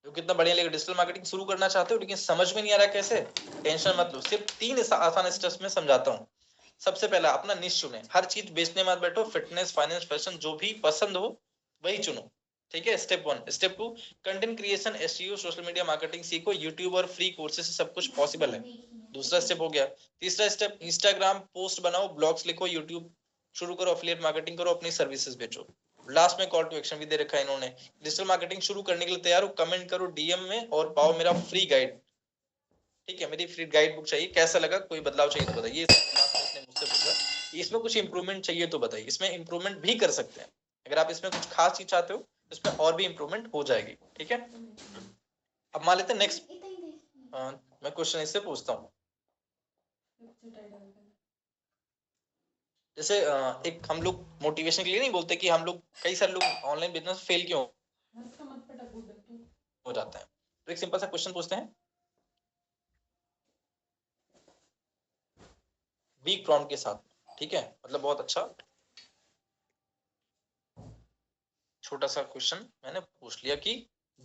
जो कितना बढ़िया लगेगा। डिजिटल मार्केटिंग शुरू करना चाहते हो लेकिन समझ में नहीं आ रहा कैसे, टेंशन मत लो, सिर्फ 3 आसान स्टेप्स में समझाता हूँ। सबसे पहला, अपना निश चुने। हर चीज बेचने मत बैठो, फिटनेस, फाइनेंस, फैशन, जो भी पसंद हो वही चुनो। ठीक है, step 1। Step 2, content creation, SEO, social media marketing सीखो। यूट्यूब और फ्री कोर्सेज से सब कुछ पॉसिबल है। दूसरा स्टेप हो गया। तीसरा स्टेप, इंस्टाग्राम पोस्ट बनाओ, ब्लॉग्स लिखो, यूट्यूब शुरू करो, एफिलिएट मार्केटिंग करो, अपनी सर्विसेज बेचो। लास्ट में कॉल टू एक्शन भी दे रखा है इन्होंने। डिजिटल मार्केटिंग शुरू करने के लिए तैयार हो, कमेंट करो डीएम में और पाओ मेरा फ्री गाइड। ठीक है, मेरी फ्री गाइड बुक चाहिए। कैसा लगा, कोई बदलाव चाहिए तो बताइए। इसने मुझसे पूछा इसमें कुछ इंप्रूवमेंट चाहिए तो बताइए। इसमें इंप्रूवमेंट भी कर सकते हैं, अगर आप इसमें कुछ खास चीज चाहते हो इसमें और भी इंप्रूवमेंट हो जाएगी। ठीक है, अब मान लेते हैं नेक्स्ट मैं क्वेश्चन इससे पूछता हूँ। जैसे एक हम लोग मोटिवेशन के लिए नहीं बोलते कि हम लोग, कई सारे लोग ऑनलाइन बिजनेस फेल क्यों हो जाता है, तो एक सिंपल सा क्वेश्चन पूछते हैं वीक प्रॉम्प्ट के साथ। ठीक है, मतलब बहुत अच्छा छोटा सा क्वेश्चन मैंने पूछ लिया कि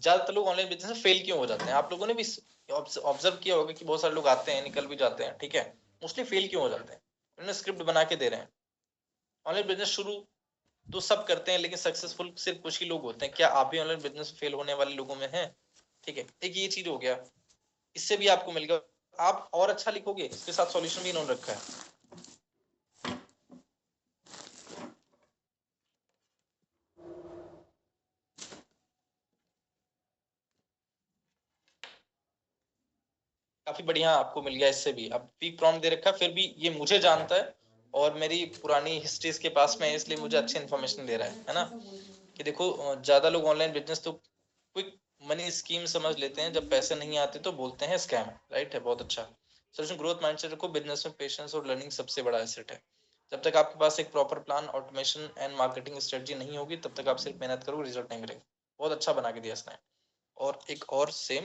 ज्यादातर लोग ऑनलाइन बिजनेस में फेल क्यों हो जाते हैं। आप लोगों ने भी ऑब्जर्व किया होगा कि बहुत सारे लोग आते हैं, निकल भी जाते हैं। ठीक है, मोस्टली फेल क्यों हो जाते हैं, उन्होंने स्क्रिप्ट बना के दे रहे हैं। ऑनलाइन बिजनेस शुरू तो सब करते हैं लेकिन सक्सेसफुल सिर्फ कुछ ही लोग होते हैं। क्या आप भी ऑनलाइन बिजनेस फेल होने वाले लोगों में हैं? ठीक है, एक ये चीज हो गया, इससे भी आपको मिलेगा। आप और अच्छा लिखोगे, इसके साथ सॉल्यूशन भी इन्होंने रखा है। काफी बढ़िया आपको मिल गया इससे भी। अब वीक प्रॉम्प्ट दे रखा है, फिर भी ये मुझे जानता है और मेरी पुरानी हिस्ट्री इसके पास में है, इसलिए मुझे अच्छी इन्फॉर्मेशन दे रहा है ना। कि देखो ज़्यादा लोग ऑनलाइन बिजनेस तो क्विक मनी स्कीम समझ लेते हैं, जब पैसे नहीं आते तो बोलते हैं स्कैम, राइट है, बहुत अच्छा सोल्यूशन। ग्रोथ माइंडसेट रखो, बिजनेस में पेशेंस और लर्निंग सबसे बड़ा एसेट है। जब तक आपके पास एक proper plan, automation and marketing strategy नहीं होगी, तब तक आप सिर्फ मेहनत करो, रिजल्ट नहीं मिलेगा। बहुत अच्छा बना के दिया इसने। और एक और सेम,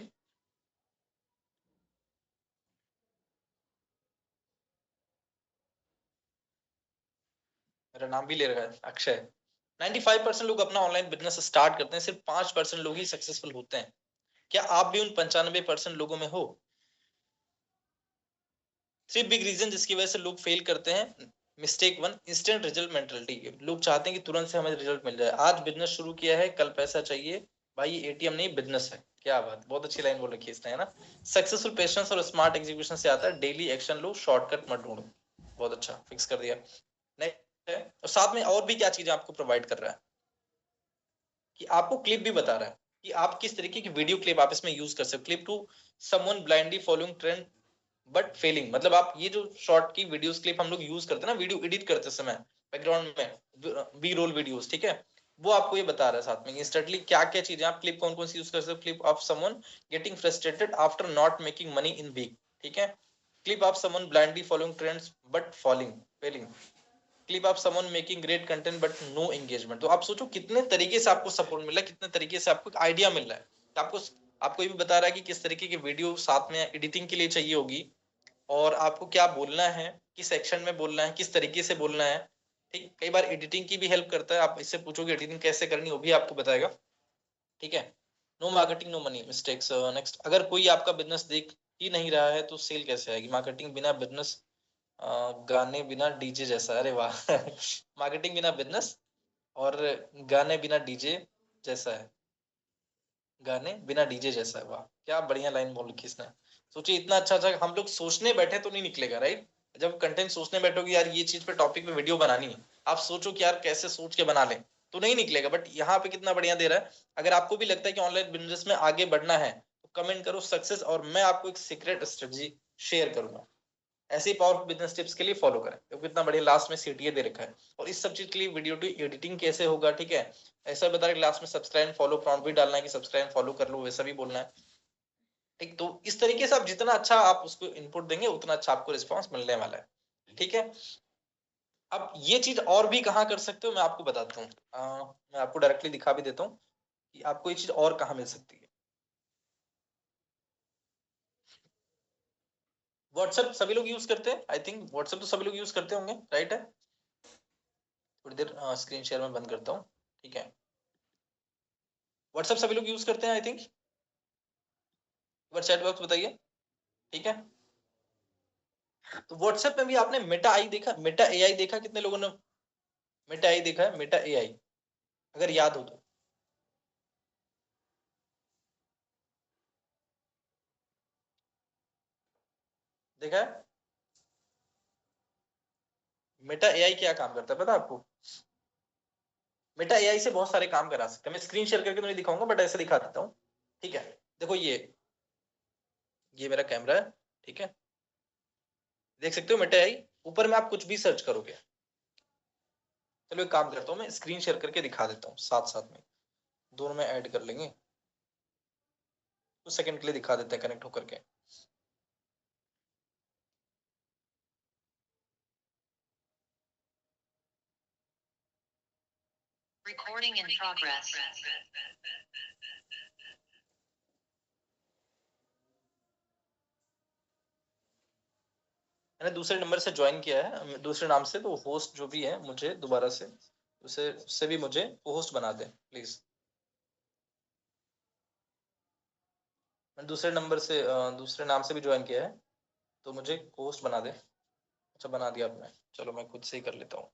मेरा नाम भी ले रखा है, अक्षय। 95% लोग अपना ऑनलाइन बिजनेस स्टार्ट करते हैं, सिर्फ 5% लोग ही सक्सेसफुल होते हैं। क्या आप भी उन 95% लोगों में हो? थ्री बिग रीजन जिसकी वजह से लोग फेल करते हैं। Mistake one, instant result mentality. लोग चाहते हैं कि तुरंत से हमें रिजल्ट मिल जाए। आज बिजनेस शुरू किया है, कल पैसा चाहिए। भाई ये एटीएम नहीं, बिजनेस है। क्या बात, बहुत अच्छी लाइन बोल रखी है इसने, है ना। सक्सेसफुल पेशेंस और स्मार्ट एग्जीक्यूशन से आता है। डेली एक्शन लो, शॉर्टकट मत ढूंढो। बहुत अच्छा फिक्स कर दिया। नेक्स्ट है, और साथ में और भी क्या चीजें आपको प्रोवाइड कर रहा है कि आपको क्लिप भी बता रहा है कि आप किस तरीके की वीडियो क्लिप आप इसमें यूज कर सकते हो। Clip to someone blindly following trend but failing. मतलब आप ये जो शॉर्ट की वीडियोस क्लिप हम लोग यूज करते हैं ना वीडियो एडिट करते समय, बैकग्राउंड में बी रोल वीडियोस, ठीक है, वो आपको ये बता रहा है साथ में इंस्टेंटली क्या क्या चीजें आप क्लिप कौन कौन सी यूज कर सकते हो। Clip of someone getting frustrated after not making money in week, ठीक है। Clip of someone blindly following trends but falling failing. Clip of someone making great content but no engagement. तो आप सोचो कितने तरीके से आपको सपोर्ट मिल रहा है, कितने तरीके से आपको आइडिया मिल रहा है। आपको आपको ये भी बता रहा है कि किस तरीके की वीडियो साथ में एडिटिंग के लिए चाहिए होगी, और आपको क्या बोलना है, किस सेक्शन में बोलना है, किस तरीके से बोलना है। ठीक, कई बार एडिटिंग की भी हेल्प करता है। आप इससे पूछोगे एडिटिंग कैसे करनी, वो भी आपको बताएगा, ठीक है। No marketing no money mistakes. Next, अगर कोई आपका बिजनेस देख ही नहीं रहा है तो सेल कैसे आएगी। मार्केटिंग बिना बिजनेस गाने बिना डीजे जैसा। अरे वाह मार्केटिंग बिना बिजनेस और गाने बिना डीजे जैसा है। गाने बिना डीजे जैसा है, वाह क्या बढ़िया लाइन बोल रखी इसने। सोचिए इतना अच्छा अच्छा हम लोग सोचने बैठे तो नहीं निकलेगा, राइट। जब कंटेंट सोचने बैठोगे यार ये चीज पे टॉपिक पे वीडियो बनानी है, आप सोचो कि यार कैसे सोच के बना लें, तो नहीं निकलेगा। बट यहाँ पे कितना बढ़िया दे रहा है। अगर आपको भी लगता है कि ऑनलाइन बिजनेस में आगे बढ़ना है तो कमेंट करो सक्सेस, और मैं आपको एक सीक्रेट स्ट्रेटजी शेयर करूंगा। ऐसे ही पावरफुल बिजनेस टिप्स के लिए फॉलो करें, क्योंकि इतना बढ़िया लास्ट में सीटीए दे रखा है। और इस सब चीज के लिए वीडियो टू एडिटिंग कैसे होगा, ठीक है, ऐसा बता रहे लास्ट में सब्सक्राइब फॉलो प्रॉम्प्ट भी डालना है कि सब्सक्राइब फॉलो कर लो, वैसा भी बोलना है। ठीक, तो इस तरीके से आप जितना अच्छा आप उसको इनपुट देंगे उतना अच्छा आपको रिस्पॉन्स मिलने वाला है, ठीक है। अब ये चीज और भी कहाँ कर सकते हो मैं आपको बताता हूँ। मैं आपको डायरेक्टली दिखा भी देता हूँ कि आपको ये चीज और कहाँ मिल सकती है। व्हाट्सएप सभी लोग यूज करते हैं, आई थिंक व्हाट्सएप तो सभी लोग यूज करते होंगे, राइट है। थोड़ी देर स्क्रीन शेयर में बंद करता हूँ, ठीक है। व्हाट्सएप सभी लोग यूज करते हैं आई थिंक। एक चैट बॉक्स बताइए, ठीक है। तो व्हाट्सएप में भी आपने मेटा आई देखा, मेटा एआई देखा, कितने लोगों ने मेटा आई देखा है, मेटा एआई, अगर याद हो तो। देखा है। मेटा एआई क्या काम करता है पता है आपको। मेटा एआई से बहुत सारे काम करा सकते हैं। मैं स्क्रीन शेयर करके तो नहीं दिखाऊंगा, बट ऐसे दिखा देता हूँ, ठीक है। देखो ये मेरा कैमरा है, ठीक है। देख सकते हो मेटा एआई, ऊपर में आप कुछ भी सर्च करोगे। चलो एक काम करता हूँ, मैं स्क्रीन शेयर करके दिखा देता हूँ साथ साथ में, दोनों में ऐड कर लेंगे। कुछ सेकंड के लिए दिखा देते हैं कनेक्ट होकर के। Recording in progress. मैंने दूसरे नंबर से ज्वाइन किया है, दूसरे नाम से, तो होस्ट जो भी है मुझे दोबारा से उसे उससे भी मुझे होस्ट बना दे प्लीज। मैंने दूसरे नंबर से दूसरे नाम से भी ज्वाइन किया है, तो मुझे होस्ट बना दे। अच्छा बना दिया आपने, चलो मैं खुद से ही कर लेता हूँ।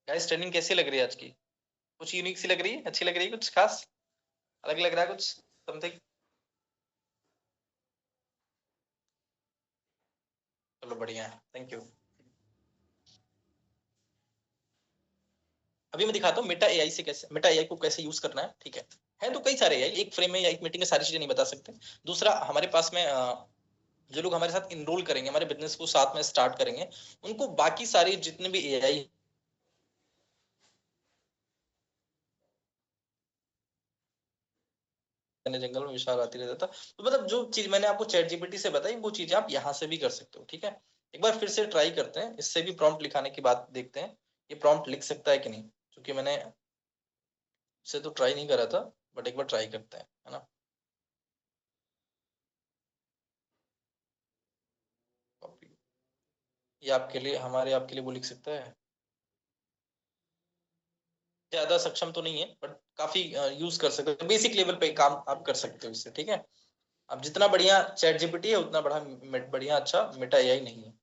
गाइस ट्रेनिंग कैसी लग रही है आज की। कुछ यूनिक सी लग रही है, अच्छी लग रही है, कुछ खास अलग लग रहा है, कुछ समथिंग। चलो बढ़िया है, थैंक यू। अभी मैं दिखाता हूँ मेटा एआई से कैसे, मेटा एआई को कैसे यूज करना है। ठीक है तो कई सारे एआई, एक फ्रेम में या एक मीटिंग में सारी चीजें नहीं बता सकते। दूसरा, हमारे पास में जो लोग हमारे साथ इनरोल करेंगे, हमारे बिजनेस को साथ में स्टार्ट करेंगे, उनको बाकी सारी जितने भी एआई जंगल में विशाल हाथी रहता था, तो मतलब जो चीज मैंने आपको चैट जीपीटी से बताई वो चीजें आप यहाँ से भी कर सकते हो। ठीक है, एक बार फिर से ट्राई करते हैं, इससे भी प्रॉम्प्ट लिखाने की बात देखते हैं, ये प्रॉम्प्ट लिख सकता है कि नहीं, क्योंकि मैंने इसे तो ट्राई नहीं करा था, बट एक बार ट्राई करते हैं, है ना। कॉपी, ये आपके लिए, हमारे आपके लिए वो लिख सकता है। ज्यादा सक्षम तो नहीं है, बट काफी यूज कर सकते हो, बेसिक लेवल पे काम आप कर सकते हो इससे। ठीक है, अब जितना बढ़िया चैट जीपीटी है उतना बढ़िया अच्छा मेटा एआई नहीं है।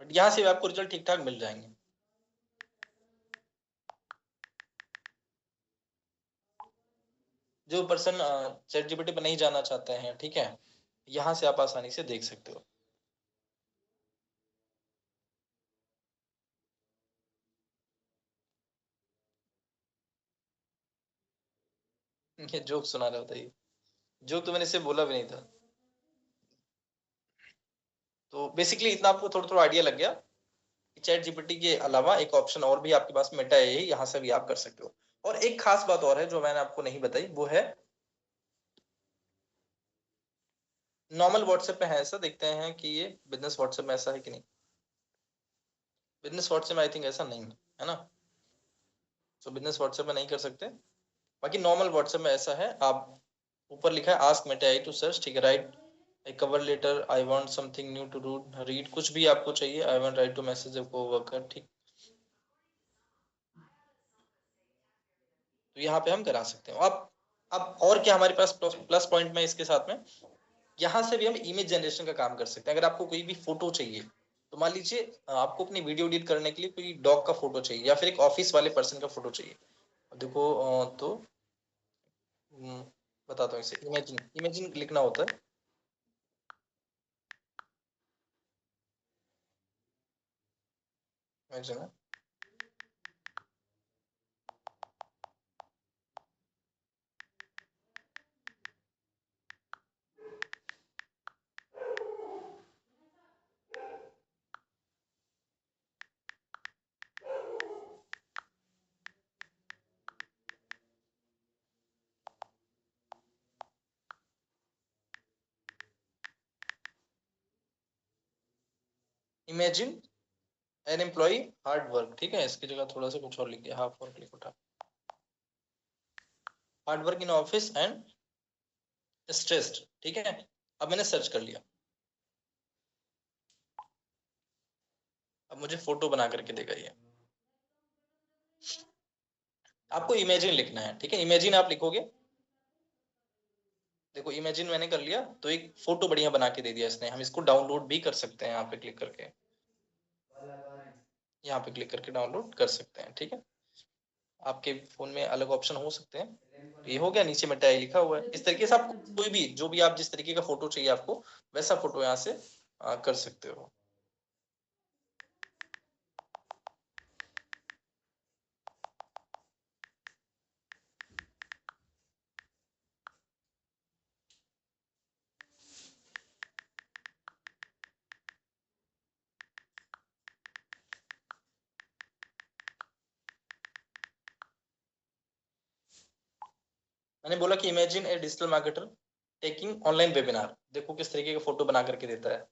बट यहाँ से भी आपको रिजल्ट ठीक ठाक मिल जाएंगे। जो पर्सन चैट जीपीटी पे नहीं जाना चाहते हैं, ठीक है, यहाँ से आप आसानी से देख सकते हो। ये जोक सुना रहा था, ये जोक तो मैंने इससे बोला भी नहीं था। तो बेसिकली इतना आपको थोड़ा थोड़ा आइडिया लग गया कि चैट जीपीटी के अलावा एक ऑप्शन और भी आपके पास मेटा है, यहाँ से भी आप कर सकते हो। और एक खास बात और है जो मैंने आपको नहीं बताई, वो है नॉर्मल व्हाट्सएप पे है ऐसा, देखते हैं कि ये बिजनेस व्हाट्सएप में ऐसा है कि नहीं। बिजनेस व्हाट्सएप में आई थिंक ऐसा नहीं है ना, तो बिजनेस व्हाट्सएप में नहीं कर सकते। बाकी नॉर्मल व्हाट्सएप में ऐसा है, आप ऊपर लिखा है ask Meta AI to search, ठीक है, write a cover letter, I want something new to read, कुछ भी आपको चाहिए, I want write to message a coworker, ठीक। तो यहाँ पे हम करा सकते हो। अब और क्या हमारे पास प्लस पॉइंट में इसके साथ में, यहाँ से भी हम इमेज जनरेशन का काम कर सकते हैं। अगर आपको कोई भी फोटो चाहिए, तो मान लीजिए आपको अपनी वीडियो एडिट करने के लिए कोई डॉग का फोटो चाहिए या फिर एक ऑफिस वाले पर्सन का फोटो चाहिए, देखो तो बताता हूँ, इसे इमेजिन इमेजिन लिखना होता है। Imagine imagine an employee hard work, ठीक है, इसकी जगह थोड़ा सा कुछ और लिख दिया, हाफ वर्क लिख उठा, hard work in office and stressed, ठीक है। अब मैंने सर्च कर लिया, अब मुझे फोटो बना करके देगा ये। आपको इमेजिन लिखना है, ठीक है, इमेजिन आप लिखोगे, देखो इमेजिन मैंने कर लिया, तो एक फोटो बढ़िया बना के दे दिया इसने। हम इसको डाउनलोड भी कर सकते हैं, यहाँ पे क्लिक करके, यहाँ पे क्लिक करके डाउनलोड कर सकते हैं, ठीक है। आपके फोन में अलग ऑप्शन हो सकते हैं। ये हो गया, नीचे में टैग लिखा हुआ है। इस तरीके से आपको कोई भी, जो भी आप जिस तरीके का फोटो चाहिए आपको, वैसा फोटो यहाँ से कर सकते हो। मैंने बोला कि इमेजिन ए digital marketer taking online webinar, देखो किस तरीके का फोटो बना करके देता है।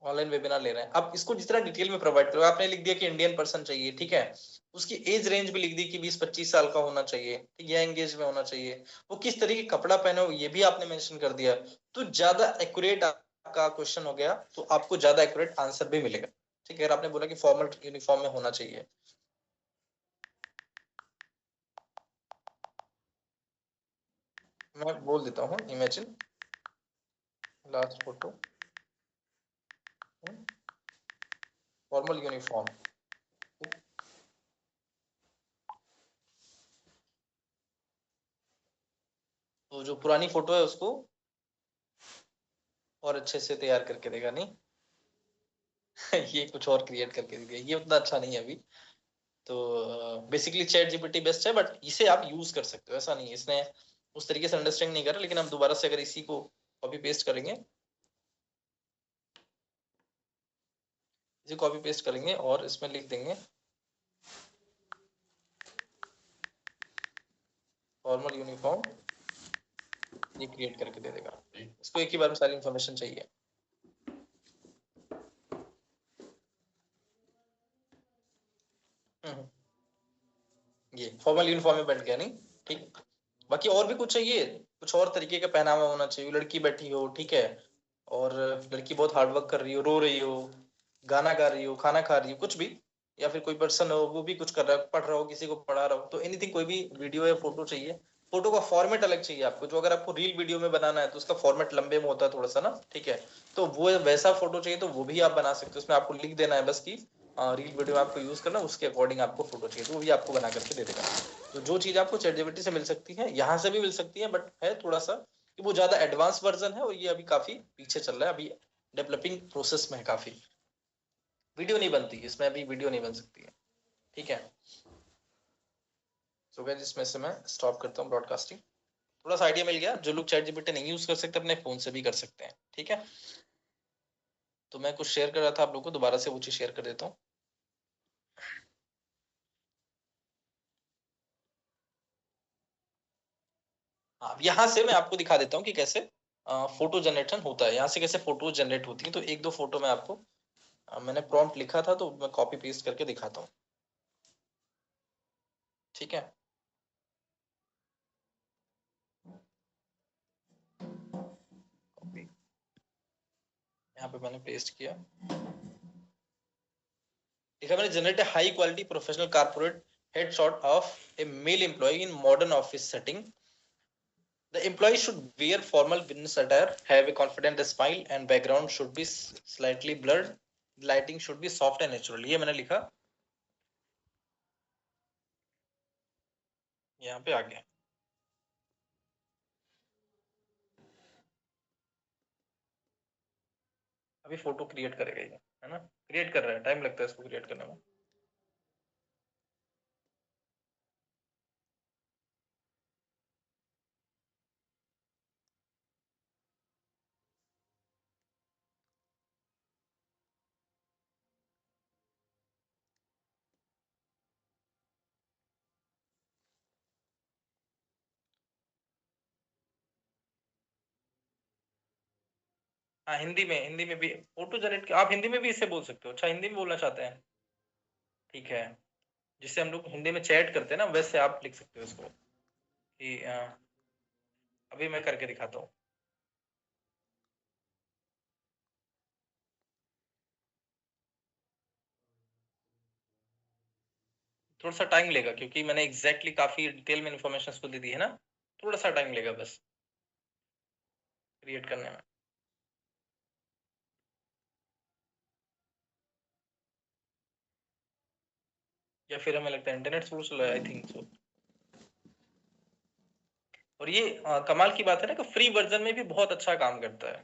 ऑनलाइन वेबिनार ले रहे हैं, अब इसको जितना डिटेल में प्रोवाइड करो, आपने लिख दिया कि इंडियन पर्सन चाहिए, ठीक है, उसकी एज रेंज भी लिख दी कि 20-25 साल का होना चाहिए, ठीक, या एंगेज में होना चाहिए, वो किस तरीके का कपड़ा पहने हो ये भी आपने मेंशन कर दिया। तो ज्यादा एक्यूरेट आपका क्वेश्चन हो गया, तो आपको ज्यादा एक्यूरेट आंसर भी मिलेगा, ठीक है। अगर आपने बोला कि फॉर्मल यूनिफॉर्म में होना चाहिए, मैं बोल देता हूँ imagine last photo formal uniform, तो जो पुरानी फोटो है उसको और अच्छे से तैयार करके देगा। नहीं ये कुछ और क्रिएट करके दे दिया, ये उतना अच्छा नहीं है अभी। तो बेसिकली चैट जीपीटी बेस्ट है, बट इसे आप यूज कर सकते हो, ऐसा नहीं है इसने उस तरीके से अंडरस्टैंड नहीं करा। लेकिन हम दोबारा से अगर इसी को कॉपी पेस्ट करेंगे, इसे कॉपी पेस्ट करेंगे और इसमें लिख देंगे फॉर्मल यूनिफॉर्म, ये क्रिएट करके दे देगा। इसको एक ही बार में सारी इंफॉर्मेशन चाहिए। ये फॉर्मल यूनिफॉर्म में बैठ गया। नहीं ठीक, बाकी और भी कुछ चाहिए, कुछ और तरीके का पहनावा होना चाहिए। लड़की बैठी हो, ठीक है, और लड़की बहुत हार्डवर्क कर रही हो, रो रही हो, गाना गा रही हो, खाना खा रही हो, कुछ भी, या फिर कोई पर्सन हो वो भी कुछ कर रहा है, पढ़ रहा हो, किसी को पढ़ा रहा हो, तो एनीथिंग, कोई भी वीडियो या फोटो चाहिए। फोटो का फॉर्मेट अलग चाहिए आपको, जो अगर आपको रील वीडियो में बनाना है तो उसका फॉर्मेट लंबे में होता है थोड़ा सा ना, ठीक है, तो वो वैसा फोटो चाहिए तो वो भी आप बना सकते हो। उसमें आपको लिख देना है बस कि रील वीडियो में आपको यूज करना, उसके अकॉर्डिंग आपको फोटो चाहिए, तो वो भी आपको बना करके दे देगा। तो जो चीज आपको चैटजीपीटी से मिल सकती है, यहाँ से भी मिल सकती है, बट है थोड़ा सा कि वो ज्यादा एडवांस वर्जन है और ये अभी काफी पीछे चल रहा है, अभी डेवलपिंग प्रोसेस में है काफी। वीडियो नहीं बनती इसमें, अभी वीडियो नहीं बन सकती है, ठीक है। सो गाइस, इसमें से मैं स्टॉप करता हूँ ब्रॉडकास्टिंग। थोड़ा सा आइडिया मिल गया, जो लोग चैट जीपीटी नहीं यूज कर सकते अपने फोन से भी कर सकते हैं, ठीक है। तो मैं कुछ शेयर कर रहा था आप लोग को, दोबारा से वो चीज शेयर कर देता हूँ। हाँ, यहाँ से मैं आपको दिखा देता हूँ कि कैसे फोटो जनरेशन होता है, यहाँ से कैसे फोटो जनरेट होती है। तो एक दो फोटो मैं आपको मैंने प्रॉम्प्ट लिखा था तो मैं कॉपी पेस्ट करके दिखाता हूँ, ठीक है। कॉपी, यहाँ पे मैंने पेस्ट किया, लिखा मैंने, generate a high quality professional corporate headshot of a male employee in modern office setting. The employee should wear formal business attire, have a confident smile, and background should be slightly blurred. Lighting should be soft and natural. ये मैंने लिखा, यहाँ पे आ गया। अभी photo create करेगा ये, है ना, क्रिएट कर रहा है, टाइम लगता है इसको क्रिएट करने में। हाँ, हिंदी में भी फोटो जनरेट, आप हिंदी में भी इससे बोल सकते हो। अच्छा, हिंदी में बोलना चाहते हैं, ठीक है। जिससे हम लोग हिंदी में चैट करते हैं ना, वैसे आप लिख सकते हो इसको कि अभी मैं करके दिखाता हूँ। थोड़ा सा टाइम लेगा क्योंकि मैंने एग्जैक्टली काफी डिटेल में इन्फॉर्मेशन उसको दे दी है ना, थोड़ा सा टाइम लेगा बस क्रिएट करने में। या फिर हमें लगता है इंटरनेट स्लो चल रहा है, आई थिंक सो। और ये कमाल की बात है ना कि फ्री वर्जन में भी बहुत अच्छा काम करता है,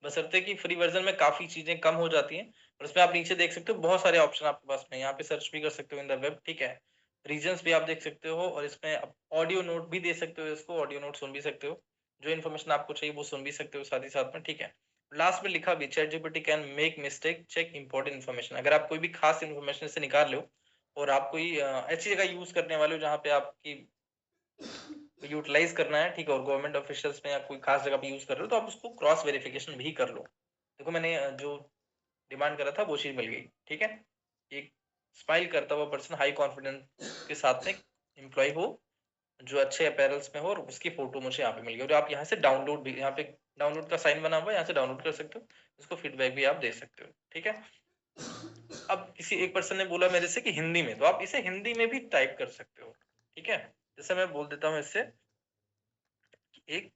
बशर्ते कि फ्री वर्जन में काफी चीजें कम हो जाती हैं। और इसमें आप नीचे देख सकते हो बहुत सारे ऑप्शन आपके पास में, यहाँ पे सर्च भी कर सकते हो इन द वेब, ठीक है। रीजन्स भी आप देख सकते हो, और इसमें ऑडियो नोट भी दे सकते हो, इसको ऑडियो नोट सुन भी सकते हो, जो इन्फॉर्मेशन आपको चाहिए वो सुन भी सकते हो साथ ही साथ में, ठीक है। लास्ट में लिखा भी, ChatGPT can make mistake, check important information. अगर आप कोई भी खास इन्फॉर्मेशन से निकाल लो और आप कोई ऐसी जगह यूज करने वाले हो जहाँ पे आपकी यूटिलाइज करना है, ठीक है, और गवर्नमेंट ऑफिशियल्स में या कोई खास जगह पे यूज कर रहे हो, तो आप उसको क्रॉस वेरिफिकेशन भी कर लो। देखो मैंने जो डिमांड करा था वो चीज मिल गई, ठीक है। एक स्माइल करता हुआ पर्सन हाई कॉन्फिडेंस के साथ में एम्प्लॉय हो, जो अच्छे अपैरल्स में हो, और उसकी फोटो मुझे यहाँ पे मिल गई। और आप यहाँ से डाउनलोड भी, यहाँ पे डाउनलोड का साइन बना हुआ है, यहाँ से डाउनलोड कर सकते हो, उसको फीडबैक भी आप दे सकते हो, ठीक है। अब किसी एक पर्सन ने बोला मेरे से कि हिंदी में, तो आप इसे हिंदी में भी टाइप कर सकते हो, ठीक है। जैसे मैं बोल देता हूँ इससे, एक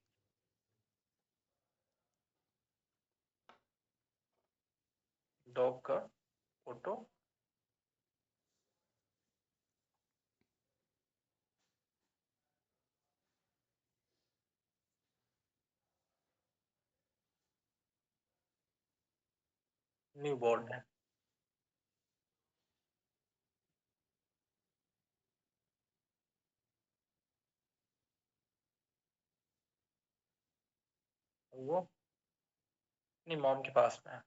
डॉग का फोटो न्यू बॉर्न है। वो अपनी मॉम के पास में है।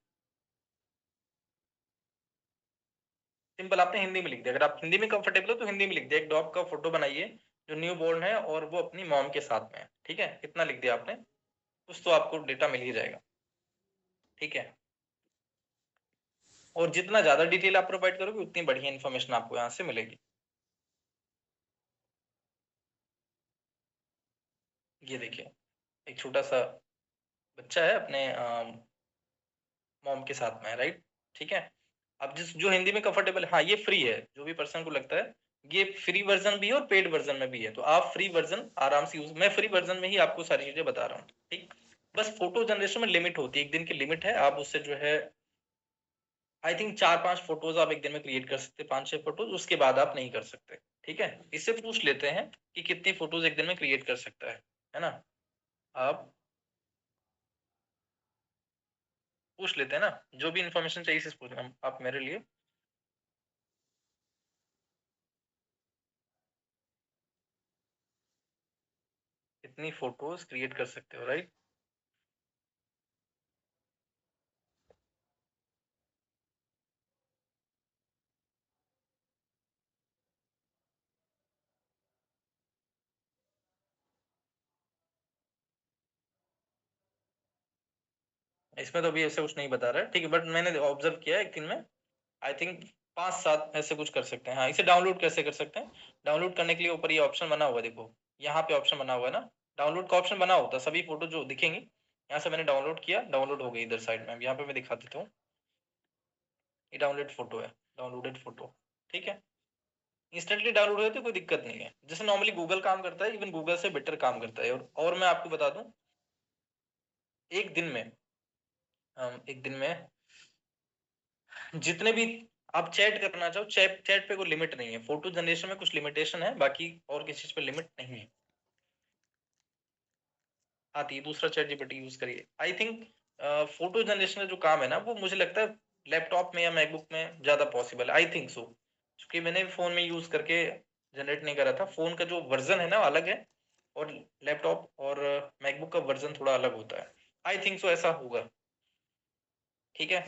सिंपल आपने हिंदी में लिख दिया। अगर आप हिंदी में कंफर्टेबल हो तो हिंदी में लिख दिया। एक डॉग का फोटो बनाइए जो न्यू बॉर्न है और वो अपनी मॉम के साथ में है। ठीक है, इतना लिख दिया आपने, कुछ तो आपको डेटा मिल ही जाएगा। ठीक है, और जितना ज्यादा डिटेल आप प्रोवाइड करोगे उतनी बढ़िया इन्फॉर्मेशन आपको यहाँ से मिलेगी। ये देखिए, एक छोटा सा बच्चा है, अपने मॉम के साथ में है, राइट। ठीक है, अब जिस जो हिंदी में कंफर्टेबल, हाँ ये फ्री है, जो भी पर्सन को लगता है ये फ्री वर्जन भी है और पेड वर्जन में भी है, तो आप फ्री वर्जन आराम से यूज, मैं फ्री वर्जन में ही आपको सारी चीजें बता रहा हूँ। ठीक, बस फोटो जनरेशन में लिमिट होती है, एक दिन की लिमिट है, आप उससे जो है आई थिंक 4-5 फोटोज आप एक दिन में क्रिएट कर सकते हैं, 5-6 फोटोज, उसके बाद आप नहीं कर सकते। ठीक है, इससे पूछ लेते हैं कि कितनी फोटोज एक दिन में क्रिएट कर सकता है ना। आप पूछ लेते हैं ना, जो भी इन्फॉर्मेशन चाहिए इसे पूछ आप मेरे लिए। कितनी फोटोज क्रिएट कर सकते हो, राइट। इसमें तो अभी ऐसे कुछ नहीं बता रहा है, ठीक है, बट मैंने ऑब्जर्व किया है एक दिन में आई थिंक 5-7 ऐसे कुछ कर सकते हैं। हाँ, इसे डाउनलोड कैसे कर सकते हैं, डाउनलोड करने के लिए ऊपर ये ऑप्शन बना हुआ है, देखो यहाँ पे ऑप्शन बना हुआ है ना, डाउनलोड का ऑप्शन बना होता है, सभी फोटो जो दिखेंगी यहाँ से मैंने डाउनलोड किया, डाउनलोड हो गई इधर साइड में। यहाँ पे मैं दिखा देता हूँ, ये डाउनलोड फोटो है, डाउनलोडेड फोटो। ठीक है, इंस्टेंटली डाउनलोड हो जाती है, कोई दिक्कत नहीं है, जैसे नॉर्मली गूगल काम करता है, इवन गूगल से बेटर काम करता है। और मैं आपको बता दूं, एक दिन में एक दिन में जितने भी आप चैट करना चाहो, चैट चैट पे कोई लिमिट नहीं है, फोटो जनरेशन में कुछ लिमिटेशन है, बाकी और किसी चीज पे लिमिट नहीं है। आती है, दूसरा चैट जीपीटी यूज करिए। आई थिंक फोटो जनरेशन का जो काम है ना, वो मुझे लगता है लैपटॉप में या मैकबुक में ज्यादा पॉसिबल है, आई थिंक सो, क्योंकि मैंने फोन में यूज करके जनरेट नहीं करा था। फोन का जो वर्जन है ना अलग है, और लैपटॉप और मैकबुक का वर्जन थोड़ा अलग होता है, आई थिंक सो ऐसा होगा। ठीक है,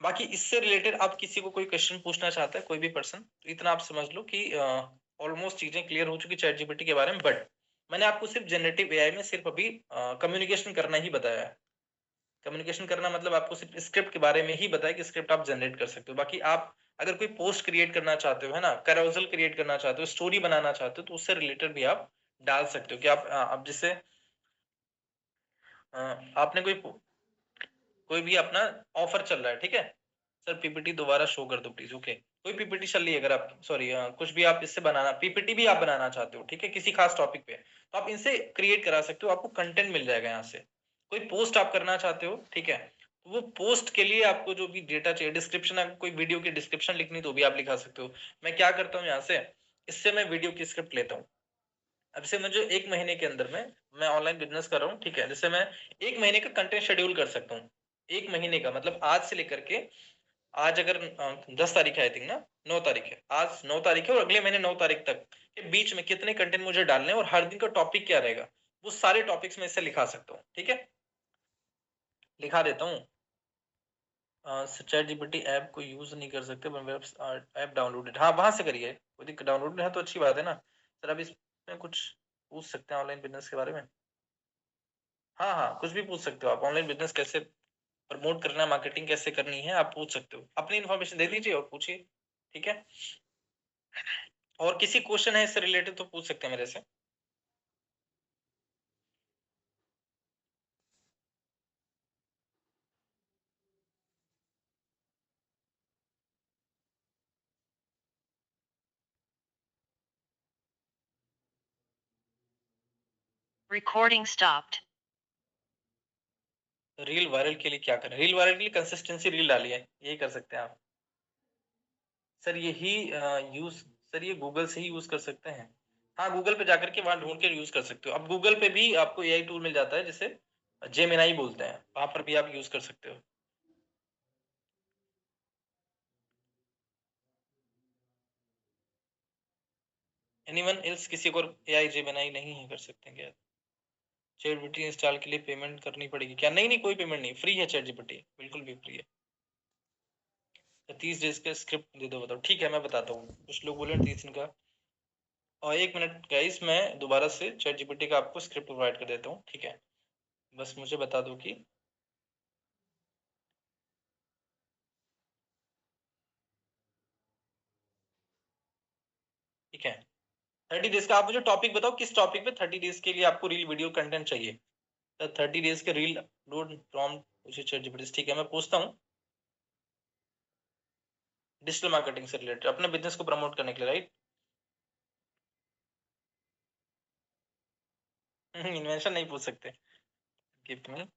बाकी इससे रिलेटेड आप किसी को कोई क्वेश्चन पूछना चाहता है, कोई भी पर्सन, तो इतना आप समझ लो कि ऑलमोस्ट चीजें क्लियर हो चुकी चैट जीपीटी के बारे में। बट मैंने आपको सिर्फ जनरेटिव एआई में सिर्फ अभी कम्युनिकेशन करना ही बताया है। कम्युनिकेशन करना मतलब आपको सिर्फ स्क्रिप्ट के बारे में ही बताया कि स्क्रिप्ट आप जनरेट कर सकते हो। बाकी आप अगर कोई पोस्ट क्रिएट करना चाहते हो, है ना, कैरोसेल क्रिएट करना चाहते हो, स्टोरी बनाना चाहते हो, तो उससे रिलेटेड भी आप डाल सकते हो कि आप जिससे आपने कोई भी अपना ऑफर चल रहा है, ठीक है, सर पीपीटी दोबारा शो कर दो प्लीज, ओके, कोई पीपीटी चल रही है, अगर आप सॉरी कुछ भी आप इससे बनाना, पीपीटी भी आप बनाना चाहते हो, ठीक है, किसी खास टॉपिक पे, तो आप इनसे क्रिएट करा सकते हो, आपको कंटेंट मिल जाएगा यहाँ से। कोई पोस्ट आप करना चाहते हो, ठीक है, तो वो पोस्ट के लिए आपको जो भी डेटा चाहिए, डिस्क्रिप्शन, अगर कोई वीडियो की डिस्क्रिप्शन लिखनी तो भी आप लिखा सकते हो। मैं क्या करता हूँ यहाँ से, इससे मैं वीडियो की स्क्रिप्ट लेता हूँ। अब से मुझे 1 महीने के अंदर में, मैं ऑनलाइन बिजनेस कर रहा हूँ, ठीक है, जैसे मैं 1 महीने का कंटेंट शेड्यूल कर सकता हूँ। 1 महीने का मतलब आज से लेकर के, आज अगर 10 तारीख है आई थिंक ना, 9 तारीख है, आज 9 तारीख है, और अगले महीने 9 तारीख तक के बीच में कितने कंटेंट मुझे डालने हैं और हर दिन का टॉपिक क्या रहेगा, वो सारे टॉपिक्स में इससे लिखा सकता हूँ। ठीक है, लिखा देता हूँ। चैट जीपीटी ऐप को यूज नहीं कर सकते, ऐप डाउनलोडेड, हाँ वहां से करिए, कोई दिक्कत, डाउनलोडेड है तो अच्छी बात है ना। सर अब इसमें कुछ पूछ सकते हैं ऑनलाइन बिजनेस के बारे में। हाँ हाँ, कुछ भी पूछ सकते हो आप, ऑनलाइन बिजनेस कैसे प्रमोट करना है, मार्केटिंग कैसे करनी है, आप पूछ सकते हो, अपनी इन्फॉर्मेशन दे दीजिए और पूछिए। ठीक है, और किसी क्वेश्चन है इससे रिलेटेड तो पूछ सकते हैं मेरे से। Recording stopped. रील वायरल के लिए क्या करें, रील वायरल के लिए कंसिस्टेंसी रील डालिए, यही कर सकते हैं आप। सर यही यूज, सर ये गूगल से ही यूज कर सकते हैं। हाँ, गूगल पे जाकर के वहां ढूंढ के यूज कर सकते हो। अब गूगल पे भी आपको एआई टूल मिल जाता है जिसे जेमिनाई बोलते हैं, वहां पर भी आप यूज कर सकते हो। एनीवन एल्स, किसी को AI जेमिनी नहीं है कर सकते हैं क्या? ChatGPT इंस्टॉल के लिए पेमेंट करनी पड़ेगी क्या? नहीं कोई पेमेंट नहीं, फ्री है ChatGPT, बिल्कुल भी फ्री है। 30 डेज का स्क्रिप्ट दे दो, बताओ। ठीक है मैं बताता हूँ, कुछ लोग बोले 30 दिन का। और 1 मिनट गाइस, मैं दोबारा से ChatGPT का आपको स्क्रिप्ट प्रोवाइड कर देता हूँ, ठीक है? बस मुझे बता दो कि ठीक है। 30 डेज का आप मुझे टॉपिक बताओ, किस टॉपिक पे 30 डेज के लिए आपको रील वीडियो कंटेंट चाहिए? 30 डेज के रील अपलोड प्रॉम्प्ट पूछे ChatGPT। ठीक है मैं पूछता हूँ। डिजिटल मार्केटिंग से रिलेटेड, अपने बिजनेस को प्रमोट करने के लिए, राइट? इन्वेंशन नहीं पूछ सकते। गिफ्ट में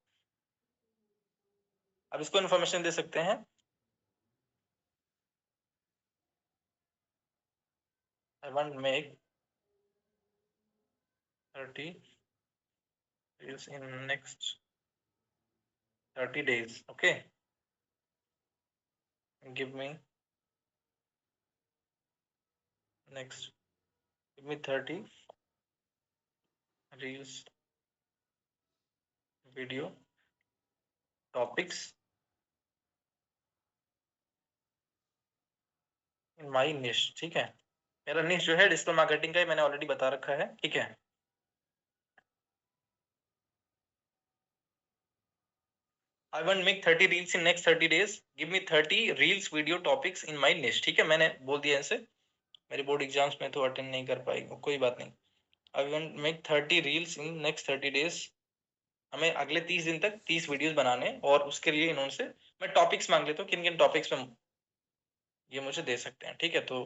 अब इसको इन्फॉर्मेशन दे सकते हैं। I want to make 30 reels in next 30 days. Okay. Give me next. Give me 30 reels video topics in my niche. ठीक है, मेरा niche जो है डिजिटल मार्केटिंग का है, मैंने ऑलरेडी बता रखा है, ठीक है? I want make 30 reels in next 30 days. Give me 30 reels video topics in my niche. ठीक है, मैंने बोल दिया इनसे। मेरे बोर्ड एग्जाम्स में तो अटेंड नहीं कर पाएगी, कोई बात नहीं। I want make 30 reels in next 30 days. हमें अगले 30 दिन तक 30 वीडियोस बनाने, और उसके लिए इन्होंने मैं टॉपिक्स मांग लेता हूँ, किन किन टॉपिक्स में ये मुझे दे सकते हैं, ठीक है? तो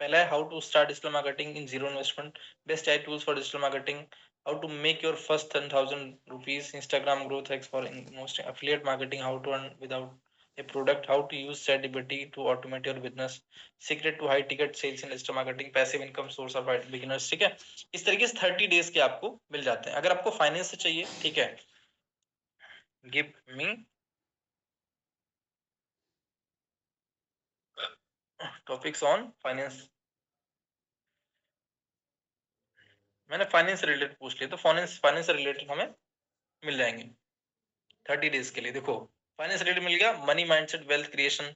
पहला है how to start digital marketing in zero investment, best AI tools for digital marketing, how to make your first 10,000 rupees, Instagram growth hacks for most affiliate marketing, how to earn without a product, how to use ChatGPT to automate your business, secret to high ticket sales in digital marketing, passive income source of beginners। ठीक है, इस तरीके से 30 days के आपको मिल जाते हैं। अगर आपको फाइनेंस से चाहिए, ठीक है, give me topics on finance. मैंने फाइनेंस से रिलेटेड पूछ लिया, तो फाइनेंस से रिलेटेड हमें मिल जाएंगे 30 डेज के लिए। देखो, फाइनेंस रिलेटेड मिल गया, money mindset, wealth creation,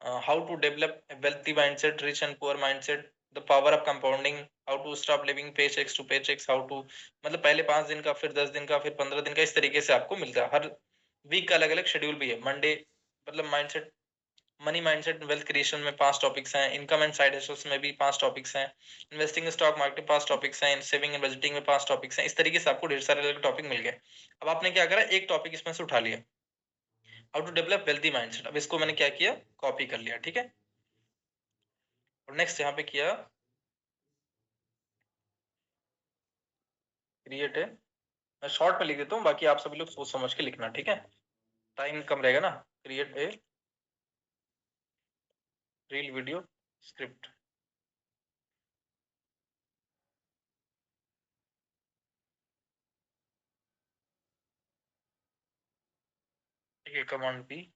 how to develop wealthy mindset, rich and poor mindset, the power of compounding, how to stop living paycheques to paycheques, how to, मतलब पहले 5 दिन का, फिर 10 दिन का, फिर 15 दिन का, इस तरीके से आपको मिलता है। हर वीक का अलग अलग शेड्यूल भी है। मंडे मतलब mindset, money mindset wealth creation में 5 टॉपिक्स हैं, इनकम एंड साइड हसल्स में भी 5 टॉपिक्स हैं, इन्वेस्टिंग स्टॉक मार्केट 5 टॉपिक्स हैं, सेविंग एंड बजटिंग में 5 टॉपिक्स हैं। इस तरीके से आपको ढेर सारे अलग टॉपिक मिल गए। अब आपने क्या करा, एक टॉपिक इसमें से उठा लिया, how to develop wealthy mindset. अब इसको मैंने क्या किया, कॉपी कर लिया, ठीक है? और नेक्स्ट यहाँ पे किया क्रिएट है, मैं शॉर्ट में लिख देता हूँ, बाकी आप सभी लोग सोच समझ के लिखना, ठीक है? टाइम कम रहेगा ना। Create a reel video script, ठीक है? Command P,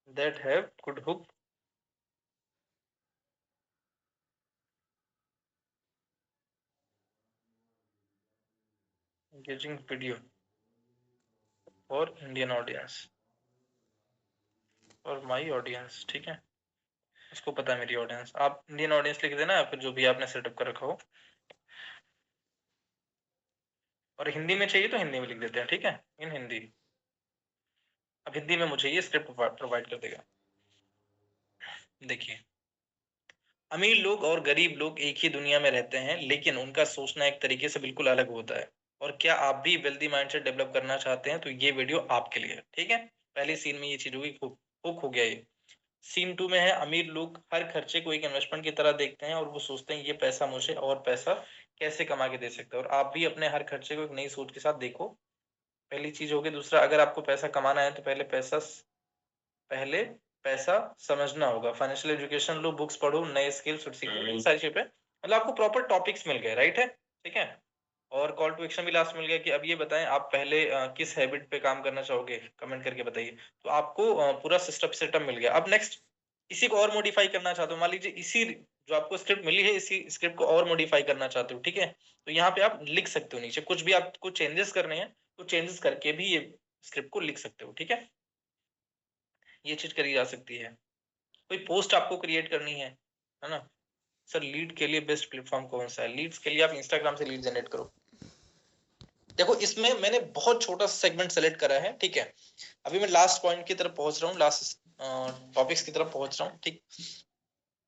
that have good hook, engaging video for Indian audience और माई ऑडियंस, ठीक है? उसको पता है मेरी ऑडियंस, आप इंडियन ऑडियंस लिख देना, फिर जो भी आपने सेटअप कर रखा हो। और हिंदी में चाहिए तो हिंदी में लिख देते हैं, ठीक है? इन हिंदी। अब हिंदी में मुझे ये स्क्रिप्ट प्रोवाइड कर देगा। देखिए, अमीर लोग और गरीब लोग एक ही दुनिया में रहते हैं, लेकिन उनका सोचना एक तरीके से बिल्कुल अलग होता है। और क्या आप भी वेल्दी माइंडसेट डेवलप करना चाहते हैं, तो ये वीडियो आपके लिए है, ठीक है? पहली सीन में ये चीज होगी, हुक हो गया ये। सीन 2 में है, अमीर लोग हर खर्चे को एक इन्वेस्टमेंट की तरह देखते हैं, और वो सोचते हैं ये पैसा मुझे और पैसा कैसे कमा के दे सकता है। और आप भी अपने हर खर्चे को एक नई सोच के साथ देखो, पहली चीज होगी। दूसरा, अगर आपको पैसा कमाना है तो पहले पैसा समझना होगा। फाइनेंशियल एजुकेशन लो, बुक्स पढ़ो, नए स्किल्स सीखो, सारी चीजें, मतलब आपको प्रॉपर टॉपिक्स मिल गए, राइट है? ठीक है, और कॉल टू एक्शन भी लास्ट मिल गया कि अब ये बताएं आप पहले किस हैबिट पे काम करना चाहोगे, कमेंट करके बताइए। तो आपको पूरा सिस्टम सेटअप मिल गया। अब नेक्स्ट इसी को और मॉडिफाई करना चाहते हो, मान लीजिए इसी जो आपको स्क्रिप्ट मिली है इसी स्क्रिप्ट को और मॉडिफाई करना चाहते हो, ठीक है, तो यहाँ पे आप लिख सकते हो नीचे कुछ भी आपको चेंजेस करने हैं तो चेंजेस करके भी ये स्क्रिप्ट को लिख सकते हो, ठीक है, ये चीज करी जा सकती है। कोई पोस्ट आपको क्रिएट करनी है ना। सर लीड के लिए बेस्ट प्लेटफॉर्म कौन सा है? लीड्स के लिए आप इंस्टाग्राम से लीड जनरेट करो। देखो इसमें मैंने बहुत छोटा सा सेगमेंट सेलेक्ट करा है, ठीक है, अभी मैं लास्ट पॉइंट की तरफ पहुंच रहा हूँ, लास्ट टॉपिक्स की तरफ पहुंच रहा हूँ, ठीक।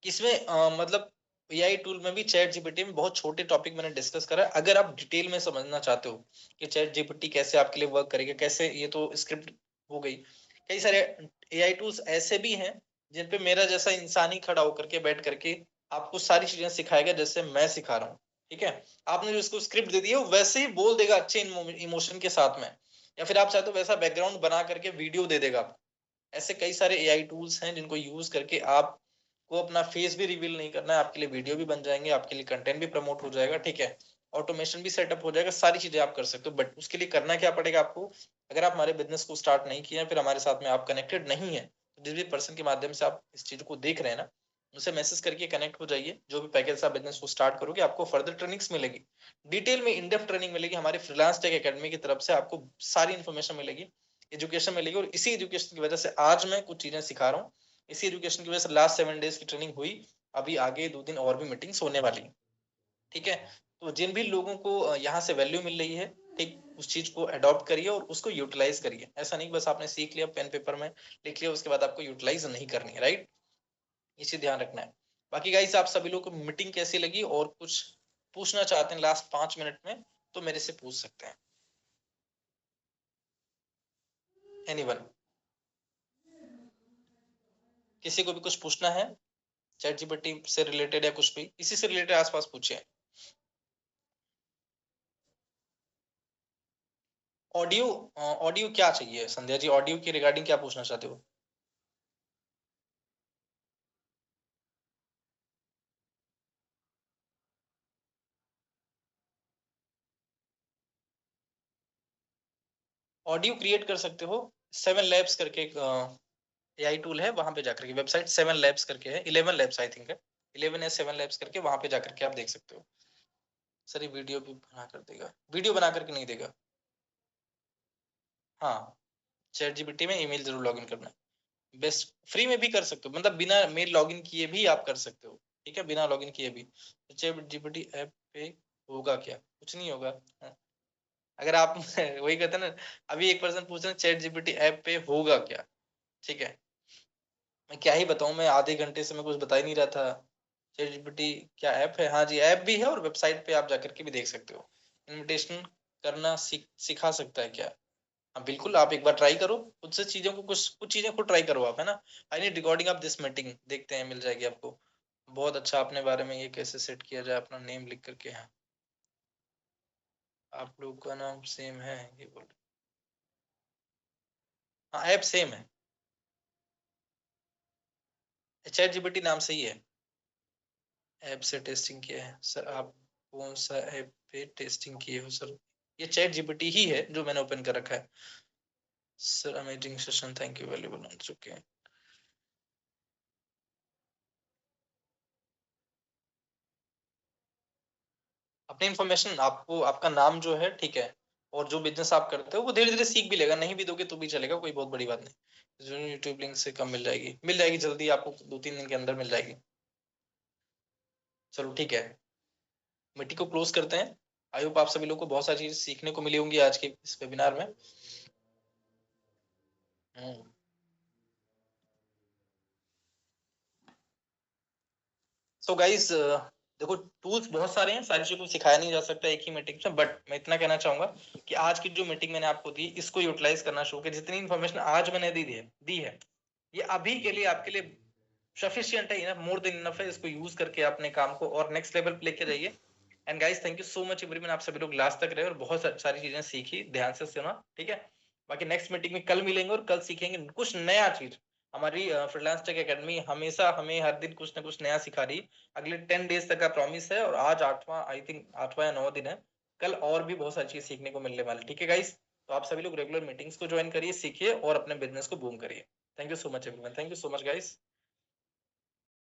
इसमें मतलब एआई टूल में भी चैट जीपीटी में बहुत छोटे टॉपिक मैंने डिस्कस करा है। अगर आप डिटेल में समझना चाहते हो कि चैट जीपीटी कैसे आपके लिए वर्क करेगा, कैसे, ये तो स्क्रिप्ट हो गई, कई सारे एआई टूल्स ऐसे भी हैं जिन पे मेरा जैसा इंसान ही खड़ा होकर के बैठ करके आपको सारी चीजें सिखाएगा जैसे मैं सिखा रहा हूँ, ठीक है। आपने जो इसको स्क्रिप्ट दे दी है वो वैसे ही बोल देगा अच्छे इमोशन के साथ में, या फिर आप चाहते हो वैसा बैकग्राउंड बना करके वीडियो दे देगा आपको। ऐसे कई सारे एआई टूल्स हैं जिनको यूज करके आप को अपना फेस भी रिवील नहीं करना है, आपके लिए वीडियो भी बन जाएंगे, आपके लिए कंटेंट भी प्रमोट हो जाएगा, ठीक है, ऑटोमेशन भी सेटअप हो जाएगा, सारी चीजें आप कर सकते हो। बट उसके लिए करना क्या पड़ेगा आपको, अगर आप हमारे बिजनेस को स्टार्ट नहीं किए, फिर हमारे साथ में आप कनेक्टेड नहीं है, तो जिस भी पर्सन के माध्यम से आप इस चीज को देख रहे हैं ना, उनसे मैसेज करके कनेक्ट हो जाइए। जो भी पैकेज आप बिजनेस को स्टार्ट करोगे आपको फर्दर ट्रेनिंग्स मिलेगी, डिटेल में इन डेप्थ ट्रेनिंग मिलेगी हमारे फ्रीलांस टेक एकेडमी की तरफ से, आपको सारी इन्फॉर्मेशन मिलेगी, एजुकेशन मिलेगी। और इसी एजुकेशन की वजह से आज मैं कुछ चीजें सिखा रहा हूँ, इसी एजुकेशन की वजह से लास्ट 7 डेज की ट्रेनिंग हुई, अभी आगे 2 दिन और भी मीटिंग्स होने वाली, ठीक है। तो जिन भी लोगों को यहाँ से वैल्यू मिल रही है, ठीक, उस चीज को अडॉप्ट करिए और उसको यूटिलाइज करिए। ऐसा नहीं बस आपने सीख लिया पेन पेपर में लिख लिया उसके बाद आपको यूटिलाइज नहीं करनी है, राइट, इसे ध्यान रखना है। बाकी गाइस आप सभी लोगों को मीटिंग कैसी लगी और कुछ पूछना चाहते हैं लास्ट 5 मिनट में तो मेरे से पूछ सकते हैं, एनीवन, किसी को भी कुछ पूछना है चैट जीपीटी से रिलेटेड या कुछ भी इसी से रिलेटेड आसपास पूछे। ऑडियो, ऑडियो क्या चाहिए संध्या जी, ऑडियो की रिगार्डिंग क्या पूछना चाहते हो? ऑडियो क्रिएट कर सकते हो, 7 लैब्स करके एक एआई टूल है, वहां पे जाकर के वेबसाइट 7 लैब्स करके है, 11 लैब्स आई थिंक है, 11 या 7 लैब्स करके वहां पे जाकर के आप देख सकते हो। सर ये वीडियो भी बना कर देगा? वीडियो बना करके नहीं देगा। हाँ, चैट जीपीटी में ईमेल जरूर लॉगिन करना है, बेस्ट फ्री में भी कर सकते हो, मतलब बिना मेल लॉगिन किए भी आप कर सकते हो, ठीक है, बिना लॉगिन किए भी। तो चैट जीपीटी ऐप पे होगा क्या? कुछ नहीं होगा। हाँ, अगर आप वही कहते हैं ना, अभी एक पर्सन पूछ रहे हैं चैट जीपीटी ऐप पे होगा क्या, ठीक है, मैं क्या ही बताऊं, मैं आधे घंटे से मैं कुछ बता ही नहीं रहा था। चैट जीपीटी क्या ऐप है? हाँ जी, ऐप भी है और वेबसाइट पे आप जाकर के भी देख सकते हो। इनविटेशन करना सिखा सकता है क्या? हाँ बिल्कुल, आप एक बार ट्राई करो, कुछ से चीजों को कुछ चीजें खुद ट्राई करो आप, है ना। I need recording of this meeting, देखते हैं मिल जाएगी आपको। बहुत अच्छा, अपने बारे में ये कैसे सेट किया जाए, अपना नेम लिख करके। हाँ, आप लोग का नाम सेम है ये बोल। हाँ ऐप सेम है, चैट जीपीटी नाम से ही है। ऐप से टेस्टिंग किया है सर? आप कौन सा ऐप पे टेस्टिंग किए हो सर? ये चैट जीपीटी ही है जो मैंने ओपन कर रखा है sir. Amazing session, thank you, valuable notes, okay. अपनी इन्फॉर्मेशन आपको, आपका नाम जो है, ठीक है, और जो बिजनेस आप करते हो वो धीरे धीरे सीख भी लेगा, नहीं भी दोगे तो भी चलेगा, कोई बहुत बड़ी बात नहीं। जो यूट्यूब लिंक से कम मिल जाएगी, मिल जाएगी जल्दी आपको, 2-3 दिन के अंदर मिल जाएगी। चलो ठीक है, मीटिंग को क्लोज करते हैं। आई होप आप सभी लोग को बहुत सारी चीजें सीखने को मिली होंगी आज के इस वेबिनार में। हम्म। सो गाइज देखो, टूल्स बहुत सारे हैं, सारी चीजों को सिखाया नहीं जा सकता एक ही मीटिंग में, बट मैं इतना कहना चाहूंगा कि आज की जो मीटिंग मैंने आपको दी इसको यूटिलाइज करना शुरू करें। जितनी इन्फॉर्मेशन आज मैंने दी है ये अभी के लिए आपके लिए सफिशिएंट है, इनफ, मोर देन इनफ है। इसको यूज करके अपने काम को और नेक्स्ट लेवल पे लेके जाइए। And guys thank you so much everyone, आप सभी लोग लास्ट तक रहे और बहुत सारी चीजें सीखी, ध्यान से सुना, ठीक है। बाकी नेक्स्ट मीटिंग में कल मिलेंगे और कल सीखेंगे कुछ नया चीज। हमारी फ्रीलांस टेक एकेडमी हमेशा हमें हर दिन कुछ ना कुछ नया सिखा रही है। अगले 10 डेज तक का प्रॉमिस है और आज 8वां, आई थिंक 8वां या 9वां दिन है। कल और भी बहुत सारी चीज सीखने को मिलने वाली, ठीक है गाइस? तो आप सभी लोग रेगुलर मीटिंग्स को ज्वाइन करिए, सीखिए और अपने बिजनेस को बूम करिए। Thank you so much everyone, thank you so much guys.